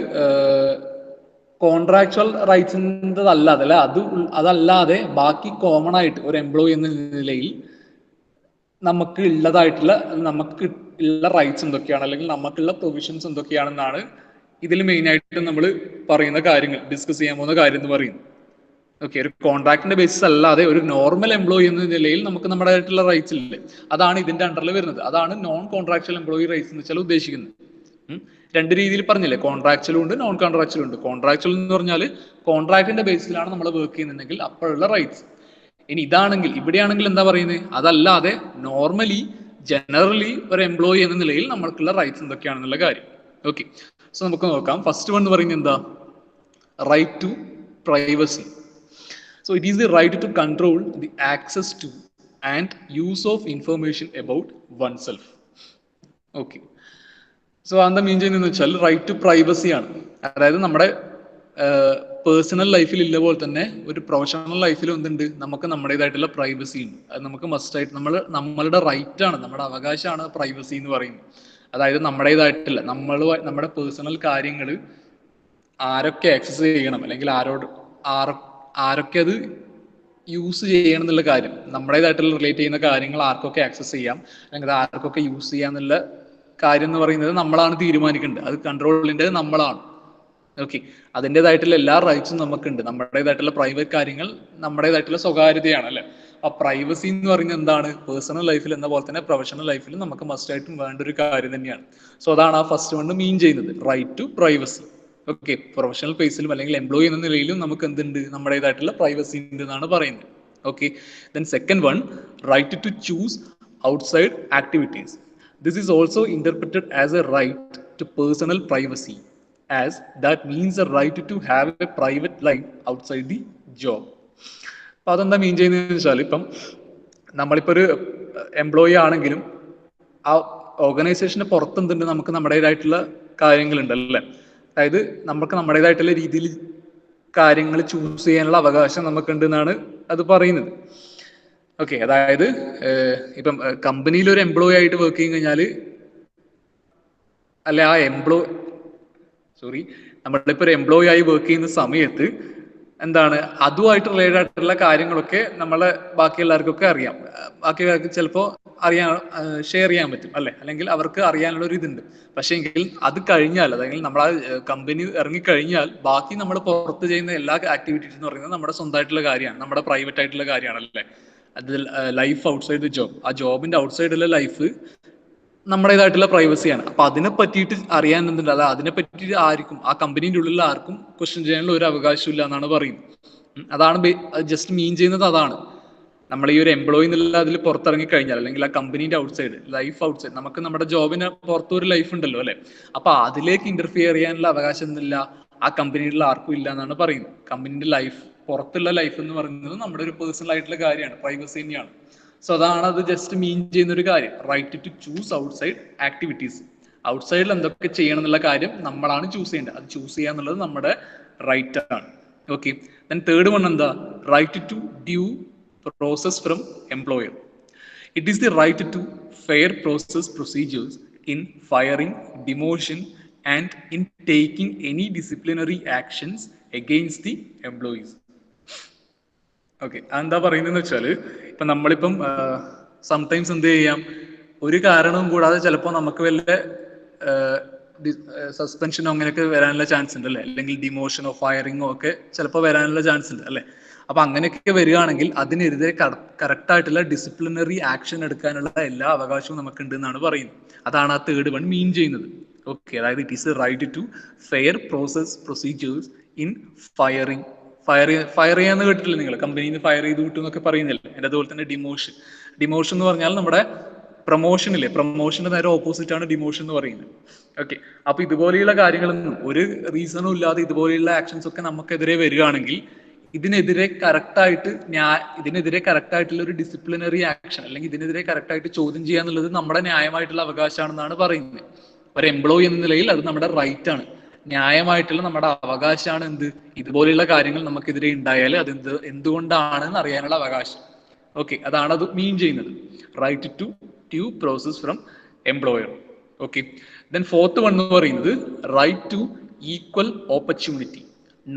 കോൺട്രാക്ച്വൽ റൈറ്റ്സിൻ്റെതല്ലാതെ അല്ലെ, അതല്ലാതെ ബാക്കി കോമൺ ആയിട്ട് ഒരു എംപ്ലോയി എന്ന നിലയിൽ നമുക്ക് ഉള്ളതായിട്ടുള്ള റൈറ്റ്സ് എന്തൊക്കെയാണ്, അല്ലെങ്കിൽ നമുക്കുള്ള പ്രൊവിഷൻസ് എന്തൊക്കെയാണെന്നാണ് ഇതിൽ മെയിൻ ആയിട്ട് നമ്മൾ പറയുന്ന കാര്യങ്ങൾ, ഡിസ്കസ് ചെയ്യാൻ പോകുന്ന കാര്യം എന്ന് പറയുന്നത്. ഓക്കെ, ഒരു കോൺട്രാക്ടിന്റെ ബേസിസ് അല്ലാതെ ഒരു നോർമൽ എംപ്ലോയി എന്ന നിലയിൽ നമുക്ക് നമ്മുടേതായിട്ടുള്ള റൈറ്റ്സ് ഇല്ലേ, അതാണ് ഇതിന്റെ അണ്ടറിൽ വരുന്നത്. അതാണ് നോൺ കോൺട്രാക്ച്വൽ എംപ്ലോയി റൈറ്റ്സ് എന്ന് വെച്ചാൽ ഉദ്ദേശിക്കുന്നത്. രണ്ട് രീതിയിൽ പറഞ്ഞില്ലേ, കോൺട്രാക്ച്വലും ഉണ്ട്, നോൺ കോൺട്രാക്ച്വലും ഉണ്ട്. കോൺട്രാക്ച്വൽ എന്ന് പറഞ്ഞാൽ കോൺട്രാക്ടിന്റെ ബേസിലാണ് നമ്മൾ വർക്ക് ചെയ്യുന്നുണ്ടെങ്കിൽ അപ്പോഴുള്ള റൈറ്റ്സ്. ഇനി ഇവിടെയാണെങ്കിൽ എന്താ പറയുന്നത്? അതല്ലാതെ നോർമലി ജനറലി ഒരു എംപ്ലോയി എന്ന നിലയിൽ നമ്മൾക്കുള്ള റൈറ്റ്സ് എന്തൊക്കെയാണെന്നുള്ള കാര്യം. ഓക്കെ, സോ നമുക്ക് നോക്കാം. ഫസ്റ്റ് വൺ എന്ന് പറയുന്നത് എന്താ? Right to privacy. So it is the right to control the access to and use of information about oneself. Okay. So എന്താ മീൻ ചെയ്യുന്നതെന്ന് വെച്ചാൽ റൈറ്റ് ടു പ്രൈവസി ആണ്. അതായത് നമ്മുടെ പേഴ്സണൽ ലൈഫിൽ ഇല്ല പോലെ തന്നെ ഒരു പ്രൊഫഷണൽ ലൈഫിലും എന്തുണ്ട്, നമുക്ക് നമ്മുടേതായിട്ടുള്ള പ്രൈവസി ഉണ്ട്. അത് നമുക്ക് മസ്റ്റായിട്ട് നമ്മളുടെ റൈറ്റ് ആണ്, നമ്മുടെ അവകാശമാണ് പ്രൈവസി എന്ന് പറയുന്നത്. അതായത് നമ്മുടേതായിട്ടില്ല, നമ്മുടെ പേഴ്സണൽ കാര്യങ്ങൾ ആരൊക്കെ ആക്സസ് ചെയ്യണം, അല്ലെങ്കിൽ ആരൊക്കെ അത് യൂസ് ചെയ്യണം എന്നുള്ള കാര്യം, നമ്മുടേതായിട്ടുള്ള റിലേറ്റ് ചെയ്യുന്ന കാര്യങ്ങൾ ആർക്കൊക്കെ ആക്സസ് ചെയ്യാം, അല്ലെങ്കിൽ ആർക്കൊക്കെ യൂസ് ചെയ്യാം എന്നുള്ള കാര്യം എന്ന് പറയുന്നത് നമ്മളാണ് തീരുമാനിക്കേണ്ടത്. അത് കൺട്രോളിൻ്റെ നമ്മളാണ്. ഓക്കെ, അതിൻ്റെതായിട്ടുള്ള എല്ലാ റൈറ്റ്സും നമുക്കുണ്ട്. നമ്മുടേതായിട്ടുള്ള പ്രൈവറ്റ് കാര്യങ്ങൾ, നമ്മുടേതായിട്ടുള്ള സ്വകാര്യതയാണ് അല്ലെ. ആ പ്രൈവസി എന്ന് പറയുന്നത് എന്താണ്? പേഴ്സണൽ ലൈഫിൽ എന്ന പോലെ തന്നെ പ്രൊഫഷണൽ ലൈഫിൽ നമുക്ക് മസ്റ്റായിട്ടും വേണ്ട ഒരു കാര്യം തന്നെയാണ്. സോ അതാണ് ആ ഫസ്റ്റ് വൺ മീൻ ചെയ്യുന്നത്, right to privacy. Okay, professional ഫേസിലും അല്ലെങ്കിൽ എംപ്ലോയി എന്ന നിലയിലും നമുക്ക് എന്തുണ്ട്, നമ്മുടേതായിട്ടുള്ള പ്രൈവസി ഉണ്ട് എന്നാണ് പറയുന്നത്. Okay, then second one, right to choose outside activities. This is also interpreted as a right to personal privacy, as that means a right to have a private life outside the job. അപ്പൊ അതെന്താ മീൻ ചെയ്യുന്നതെന്ന് വെച്ചാൽ, ഇപ്പം നമ്മളിപ്പോ ഒരു employee ആണെങ്കിലും ആ ഓർഗനൈസേഷന് പുറത്ത് എന്തുണ്ട്, നമുക്ക് നമ്മുടേതായിട്ടുള്ള കാര്യങ്ങളുണ്ടല്ലേ. അതായത് നമുക്ക് നമ്മുടേതായിട്ടുള്ള രീതിയിൽ കാര്യങ്ങൾ ചൂസ് ചെയ്യാനുള്ള അവകാശം നമുക്കുണ്ട് എന്നാണ് അത് പറയുന്നത്. ഓക്കെ, അതായത് ഇപ്പം കമ്പനിയിൽ ഒരു എംപ്ലോയി ആയിട്ട് വർക്ക് ചെയ്ത് കഴിഞ്ഞാൽ, അല്ലെ ആ നമ്മളിപ്പോ ഒരു എംപ്ലോയി ആയി വർക്ക് ചെയ്യുന്ന സമയത്ത് എന്താണ്, അതുമായിട്ട് റിലേറ്റഡ് ആയിട്ടുള്ള കാര്യങ്ങളൊക്കെ നമ്മളെ ബാക്കി എല്ലാവർക്കൊക്കെ അറിയാം. ബാക്കിയുള്ളവർക്ക് ചിലപ്പോൾ ഷെയർ ചെയ്യാൻ പറ്റും അല്ലെ, അല്ലെങ്കിൽ അവർക്ക് അറിയാനുള്ള ഒരു ഇതുണ്ട്. പക്ഷേ എങ്കിൽ അത് കഴിഞ്ഞാൽ, അതായത് നമ്മൾ ആ കമ്പനി ഇറങ്ങിക്കഴിഞ്ഞാൽ ബാക്കി നമ്മൾ പുറത്ത് ചെയ്യുന്ന എല്ലാ ആക്ടിവിറ്റീസ് എന്ന് പറയുന്നത് നമ്മുടെ സ്വന്തമായിട്ടുള്ള കാര്യമാണ്, നമ്മുടെ പ്രൈവറ്റ് ആയിട്ടുള്ള കാര്യമാണ് അല്ലേ. അത് ലൈഫ് ഔട്ട്സൈഡ് ദി ജോബ്, ആ ജോബിന്റെ ഔട്ട്സൈഡുള്ള ലൈഫ് നമ്മുടേതായിട്ടുള്ള പ്രൈവസിയാണ്. അപ്പൊ അതിനെ പറ്റിയിട്ട് അറിയാൻ എന്തുണ്ട്, അല്ല അതിനെ പറ്റിയിട്ട് ആർക്കും, ആ കമ്പനീൻ്റെ ഉള്ളിൽ ആർക്കും ക്വസ്റ്റ്യൻ ചെയ്യാനുള്ള ഒരു അവകാശം ഇല്ല എന്നാണ് പറയുന്നത്. അതാണ് ജസ്റ്റ് മീൻ ചെയ്യുന്നത്. അതാണ് നമ്മൾ ഈ ഒരു എംപ്ലോയി എന്നുള്ള അതിൽ പുറത്തിറങ്ങി കഴിഞ്ഞാൽ, അല്ലെങ്കിൽ ആ കമ്പനീന്റെ ഔട്ട്സൈഡ് ലൈഫ് ഔട്ട്സൈഡ്, നമുക്ക് നമ്മുടെ ജോബിന് പുറത്തൊരു ഒരു ലൈഫ് ഉണ്ടല്ലോ അല്ലെ, അപ്പൊ അതിലേക്ക് ഇന്റർഫിയർ ചെയ്യാനുള്ള അവകാശം ഒന്നുമില്ല ആ കമ്പനിയിലുള്ള ആർക്കും ഇല്ല എന്നാണ് പറയുന്നത്. കമ്പനീന്റെ ലൈഫ്, പുറത്തുള്ള ലൈഫ് എന്ന് പറയുന്നത് നമ്മുടെ ഒരു പേഴ്സണൽ ആയിട്ടുള്ള കാര്യമാണ്, പ്രൈവസി തന്നെയാണ്. സോ അതാണ് അത് ജസ്റ്റ് മീൻ ചെയ്യുന്ന ഒരു കാര്യം, right to choose outside activities. ഔട്ട്സൈഡിൽ എന്തൊക്കെ ചെയ്യണം എന്നുള്ള കാര്യം നമ്മളാണ് ചൂസ് ചെയ്യേണ്ടത്. അത് ചൂസ് ചെയ്യാന്നുള്ളത് നമ്മുടെ റൈറ്റ് ആണ്. ഓക്കെ, ദെൻ തേർഡ് വൺ എന്താ? Right to due process from employer. It is the right to fair process procedures in firing, demotion, and in taking any disciplinary actions against the employees. Okay, എന്താ പറയുന്നതെന്ന് വെച്ചാൽ ഇപ്പം നമ്മളിപ്പം sometimes എന്ത് ചെയ്യാം, ഒരു കാരണവും കൂടാതെ ചിലപ്പോൾ നമുക്ക് വല്ല സസ്പെൻഷനോ അങ്ങനെയൊക്കെ വരാനുള്ള ചാൻസ് ഉണ്ട് അല്ലേ, അല്ലെങ്കിൽ ഡിമോഷനോ ഫയറിങ്ങോ ഒക്കെ ചിലപ്പോൾ വരാനുള്ള ചാൻസ് ഉണ്ട് അല്ലേ. അപ്പൊ അങ്ങനെയൊക്കെ വരികയാണെങ്കിൽ അതിനെതിരെ കറക്റ്റ് ആയിട്ടുള്ള ഡിസിപ്ലിനറി ആക്ഷൻ എടുക്കാനുള്ള എല്ലാ അവകാശവും നമുക്ക് ഉണ്ട് എന്നാണ് പറയുന്നത്. അതാണ് ആ തേർഡ് വൺ മീൻ ചെയ്യുന്നത്. ഓക്കെ, അതായത് it is a right to fair process procedures in firing. Fire ചെയ്യാന്ന് കേട്ടിട്ടില്ല നിങ്ങൾ, കമ്പനിയിൽ നിന്ന് ഫയർ ചെയ്ത് വിട്ടു എന്നൊക്കെ പറയുന്നില്ല. അതിന്റെ അതുപോലെ തന്നെ ഡിമോഷൻ എന്ന് പറഞ്ഞാൽ നമ്മുടെ പ്രൊമോഷൻ ഇല്ലേ, പ്രൊമോഷന്റെ നേരെ ഓപ്പോസിറ്റ് ആണ് ഡിമോഷൻ എന്ന് പറയുന്നത്. ഓക്കെ, അപ്പൊ ഇതുപോലെയുള്ള കാര്യങ്ങളൊന്നും ഒരു റീസണും ഇല്ലാതെ ഇതുപോലെയുള്ള ആക്ഷൻസ് ഒക്കെ നമുക്കെതിരെ വരികയാണെങ്കിൽ ഇതിനെതിരെ കറക്റ്റ് ആയിട്ടുള്ള ഒരു ഡിസിപ്ലിനറി ആക്ഷൻ അല്ലെങ്കിൽ ഇതിനെതിരെ കറക്റ്റ് ആയിട്ട് ചോദ്യം ചെയ്യാന്നുള്ളത് നമ്മുടെ ന്യായമായിട്ടുള്ള അവകാശമാണെന്നാണ് പറയുന്നത്. ഒരു എംപ്ലോയി എന്ന നിലയിൽ അത് നമ്മുടെ റൈറ്റ് ആണ്, ന്യായമായിട്ടുള്ള നമ്മുടെ അവകാശമാണ്. എന്ത്, ഇതുപോലെയുള്ള കാര്യങ്ങൾ നമുക്കെതിരെ ഉണ്ടായാൽ അത് എന്തുകൊണ്ടാണെന്ന് അറിയാനുള്ള അവകാശം. ഓക്കെ, അതാണ് അത് മീൻ ചെയ്യുന്നത്, right to due process from employer. Okay, then fourth one എന്ന് പറയുന്നത് right to equal opportunity,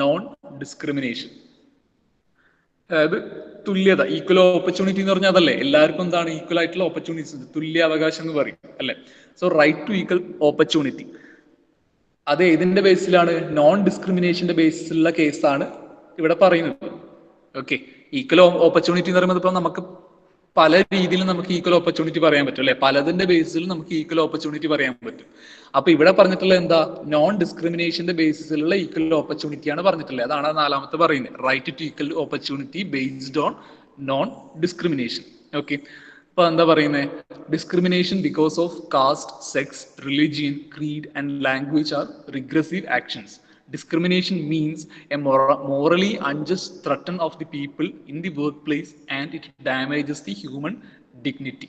non discrimination. അതായത് തുല്യത, ഈക്വൽ ഓപ്പർച്യൂണിറ്റി എന്ന് പറഞ്ഞാൽ അതല്ലേ, എല്ലാവർക്കും എന്താണ് ഈക്വൽ ആയിട്ടുള്ള ഓപ്പർച്യൂണിറ്റീസ്, തുല്യ അവകാശം എന്ന് പറയും അല്ലെ. So right to equal opportunity അത് ഏതിന്റെ ബേസിലാണ്, നോൺ ഡിസ്ക്രിമിനേഷന്റെ ബേസിലുള്ള കേസാണ് ഇവിടെ പറയുന്നത്. ഓക്കെ, ഈക്വൽ ഓപ്പർച്യൂണിറ്റി എന്ന് പറയുമ്പോൾ ഇപ്പൊ നമുക്ക് പല രീതിയിലും നമുക്ക് ഈക്വൽ ഓപ്പർച്യൂണിറ്റി പറയാൻ പറ്റും അല്ലെ, പലതിന്റെ ബേസിൽ നമുക്ക് ഈക്വൽ ഓപ്പർച്യൂണിറ്റി പറയാൻ പറ്റും. അപ്പൊ ഇവിടെ പറഞ്ഞിട്ടുള്ള എന്താ, നോൺ ഡിസ്ക്രിമിനേഷന്റെ ബേസിസിലുള്ള ഈക്വൽ ഓപ്പർച്യൂണിറ്റിയാണ് പറഞ്ഞിട്ടുള്ളത്. അതാണ് നാലാമത്തെ പറയുന്നത്, right to equal opportunity based on non discrimination. Okay, അപ്പൊ എന്താ പറയുന്നത്, discrimination because of caste, sex, religion, creed and language are regressive actions. Discrimination means a morally unjust threat of the people in the workplace and it damages the human dignity.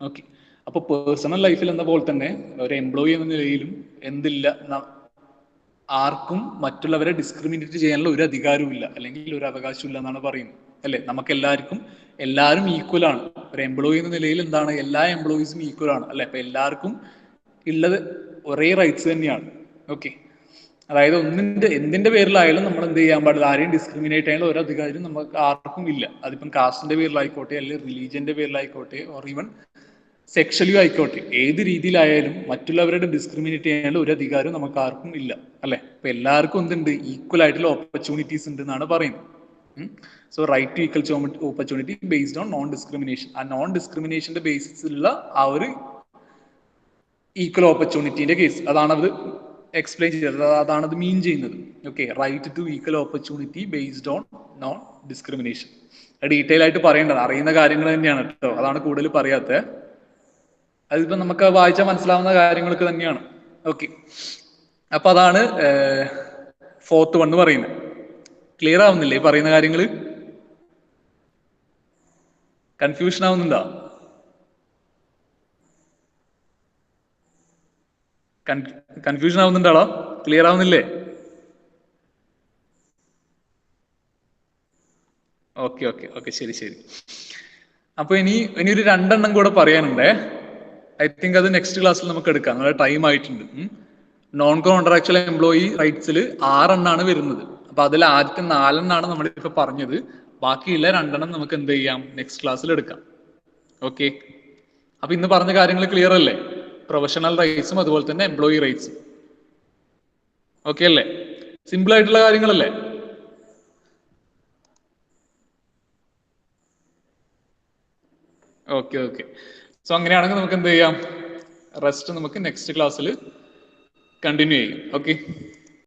Okay, അപ്പോൾ personal ലൈഫിൽ എന്ന പോലെ തന്നെ ഒരു employee എന്ന നിലയിലും എന്തില്ല, ആർക്കും മറ്റുള്ളവരെ ഡിസ്ക്രിമിനേറ്റ് ചെയ്യാനുള്ള ഒരു അധികാരവും ഇല്ല അല്ലെങ്കിൽ ഒരു അവകാശവും ഇല്ല എന്നാണ് പറയുന്നത് അല്ലെ. നമുക്ക് എല്ലാവരും ഈക്വൽ ആണ്. ഒരു എംപ്ലോയി എന്ന നിലയിൽ എന്താണ്, എല്ലാ എംപ്ലോയീസും ഈക്വൽ ആണ് അല്ലെ. അപ്പൊ എല്ലാവർക്കും ഉള്ളത് ഒരേ റൈറ്റ്സ് തന്നെയാണ്. ഓക്കെ, അതായത് എന്തിന്റെ പേരിലായാലും നമ്മൾ എന്ത് ചെയ്യാൻ പാടില്ല, ആരെയും ഡിസ്ക്രിമിനേറ്റ് ചെയ്യാനുള്ള ഒരു അധികാരം നമുക്ക് ആർക്കും ഇല്ല. അതിപ്പം കാസ്റ്റിന്റെ പേരിലായിക്കോട്ടെ, അല്ലെങ്കിൽ റിലീജിയന്റെ പേരിലായിക്കോട്ടെ, ഓർ ഈവൻ സെക്ഷലി ആയിക്കോട്ടെ, ഏത് രീതിയിലായാലും മറ്റുള്ളവരുടെ ഡിസ്ക്രിമിനേറ്റ് ചെയ്യാനുള്ള ഒരു അധികാരം നമുക്ക് ആർക്കും ഇല്ല അല്ലെ. അപ്പൊ എല്ലാവർക്കും എന്തുണ്ട്, ഈക്വൽ ആയിട്ടുള്ള ഓപ്പർച്യൂണിറ്റീസ് ഉണ്ട് എന്നാണ് പറയുന്നത്. So right to equal opportunity based on non discrimination. ആ നോൺ ഡിസ്ക്രിമിനേഷന്റെ ബേസിസിലുള്ള ആ ഒരു ഈക്വൽ ഓപ്പർച്യൂണിറ്റിന്റെ കേസ് അതാണ് അത് എക്സ്പ്ലെയിൻ ചെയ്തത്, അതാണ് അത് മീൻ ചെയ്യുന്നത്. Okay, right to equal opportunity based on non discrimination. Detail ആയിട്ട് പറയേണ്ടത് അറിയുന്ന കാര്യങ്ങൾ തന്നെയാണ് കേട്ടോ, അതാണ് കൂടുതൽ പറയാത്തത്. അതിപ്പോ നമുക്ക് വായിച്ചാൽ മനസ്സിലാവുന്ന കാര്യങ്ങളൊക്കെ തന്നെയാണ്. ഓക്കെ, അപ്പൊ അതാണ് ഫോർത്ത് വൺ പറയുന്നത്. ക്ലിയർ ആവുന്നില്ലേ ഈ പറയുന്ന കാര്യങ്ങൾ? കൺഫ്യൂഷൻ ആവുന്നുണ്ടോ? കൺഫ്യൂഷൻ ആവുന്നുണ്ടാളോ? ക്ലിയർ ആവുന്നില്ലേ? ഓക്കെ ഓക്കെ ഓക്കെ, ശരി ശരി. അപ്പൊ ഇനി ഒരു രണ്ടെണ്ണം കൂടെ പറയാനുണ്ടേ. ഐ തിങ്ക് അത് നെക്സ്റ്റ് ക്ലാസ്സിൽ നമുക്ക് എടുക്കാം, നമ്മുടെ ടൈം ആയിട്ടുണ്ട്. നോൺ കോൺട്രാക്ച്വൽ എംപ്ലോയി റൈറ്റ്സിൽ 6 എണ്ണാണ് വരുന്നത്. അപ്പൊ അതിൽ ആദ്യത്തെ 4 എണ്ണാണ് നമ്മളിപ്പോ പറഞ്ഞത്. ബാക്കിയുള്ള 2 എണ്ണം നമുക്ക് എന്ത് ചെയ്യാം, നെക്സ്റ്റ് ക്ലാസ്സിൽ എടുക്കാം. ഓക്കെ, അപ്പൊ ഇന്ന് പറഞ്ഞ കാര്യങ്ങൾ ക്ലിയർ അല്ലേ? പ്രൊഫഷണൽ റൈറ്റ്സും അതുപോലെ തന്നെ എംപ്ലോയി റൈറ്റ്സും. ഓക്കെ അല്ലേ? സിമ്പിൾ ആയിട്ടുള്ള കാര്യങ്ങളല്ലേ? Okay okay. സോ അങ്ങനെയാണെങ്കിൽ നമുക്ക് എന്ത് ചെയ്യാം, റെസ്റ്റ് നമുക്ക് നെക്സ്റ്റ് ക്ലാസ്സിൽ കണ്ടിന്യൂ ചെയ്യും. ഓക്കെ.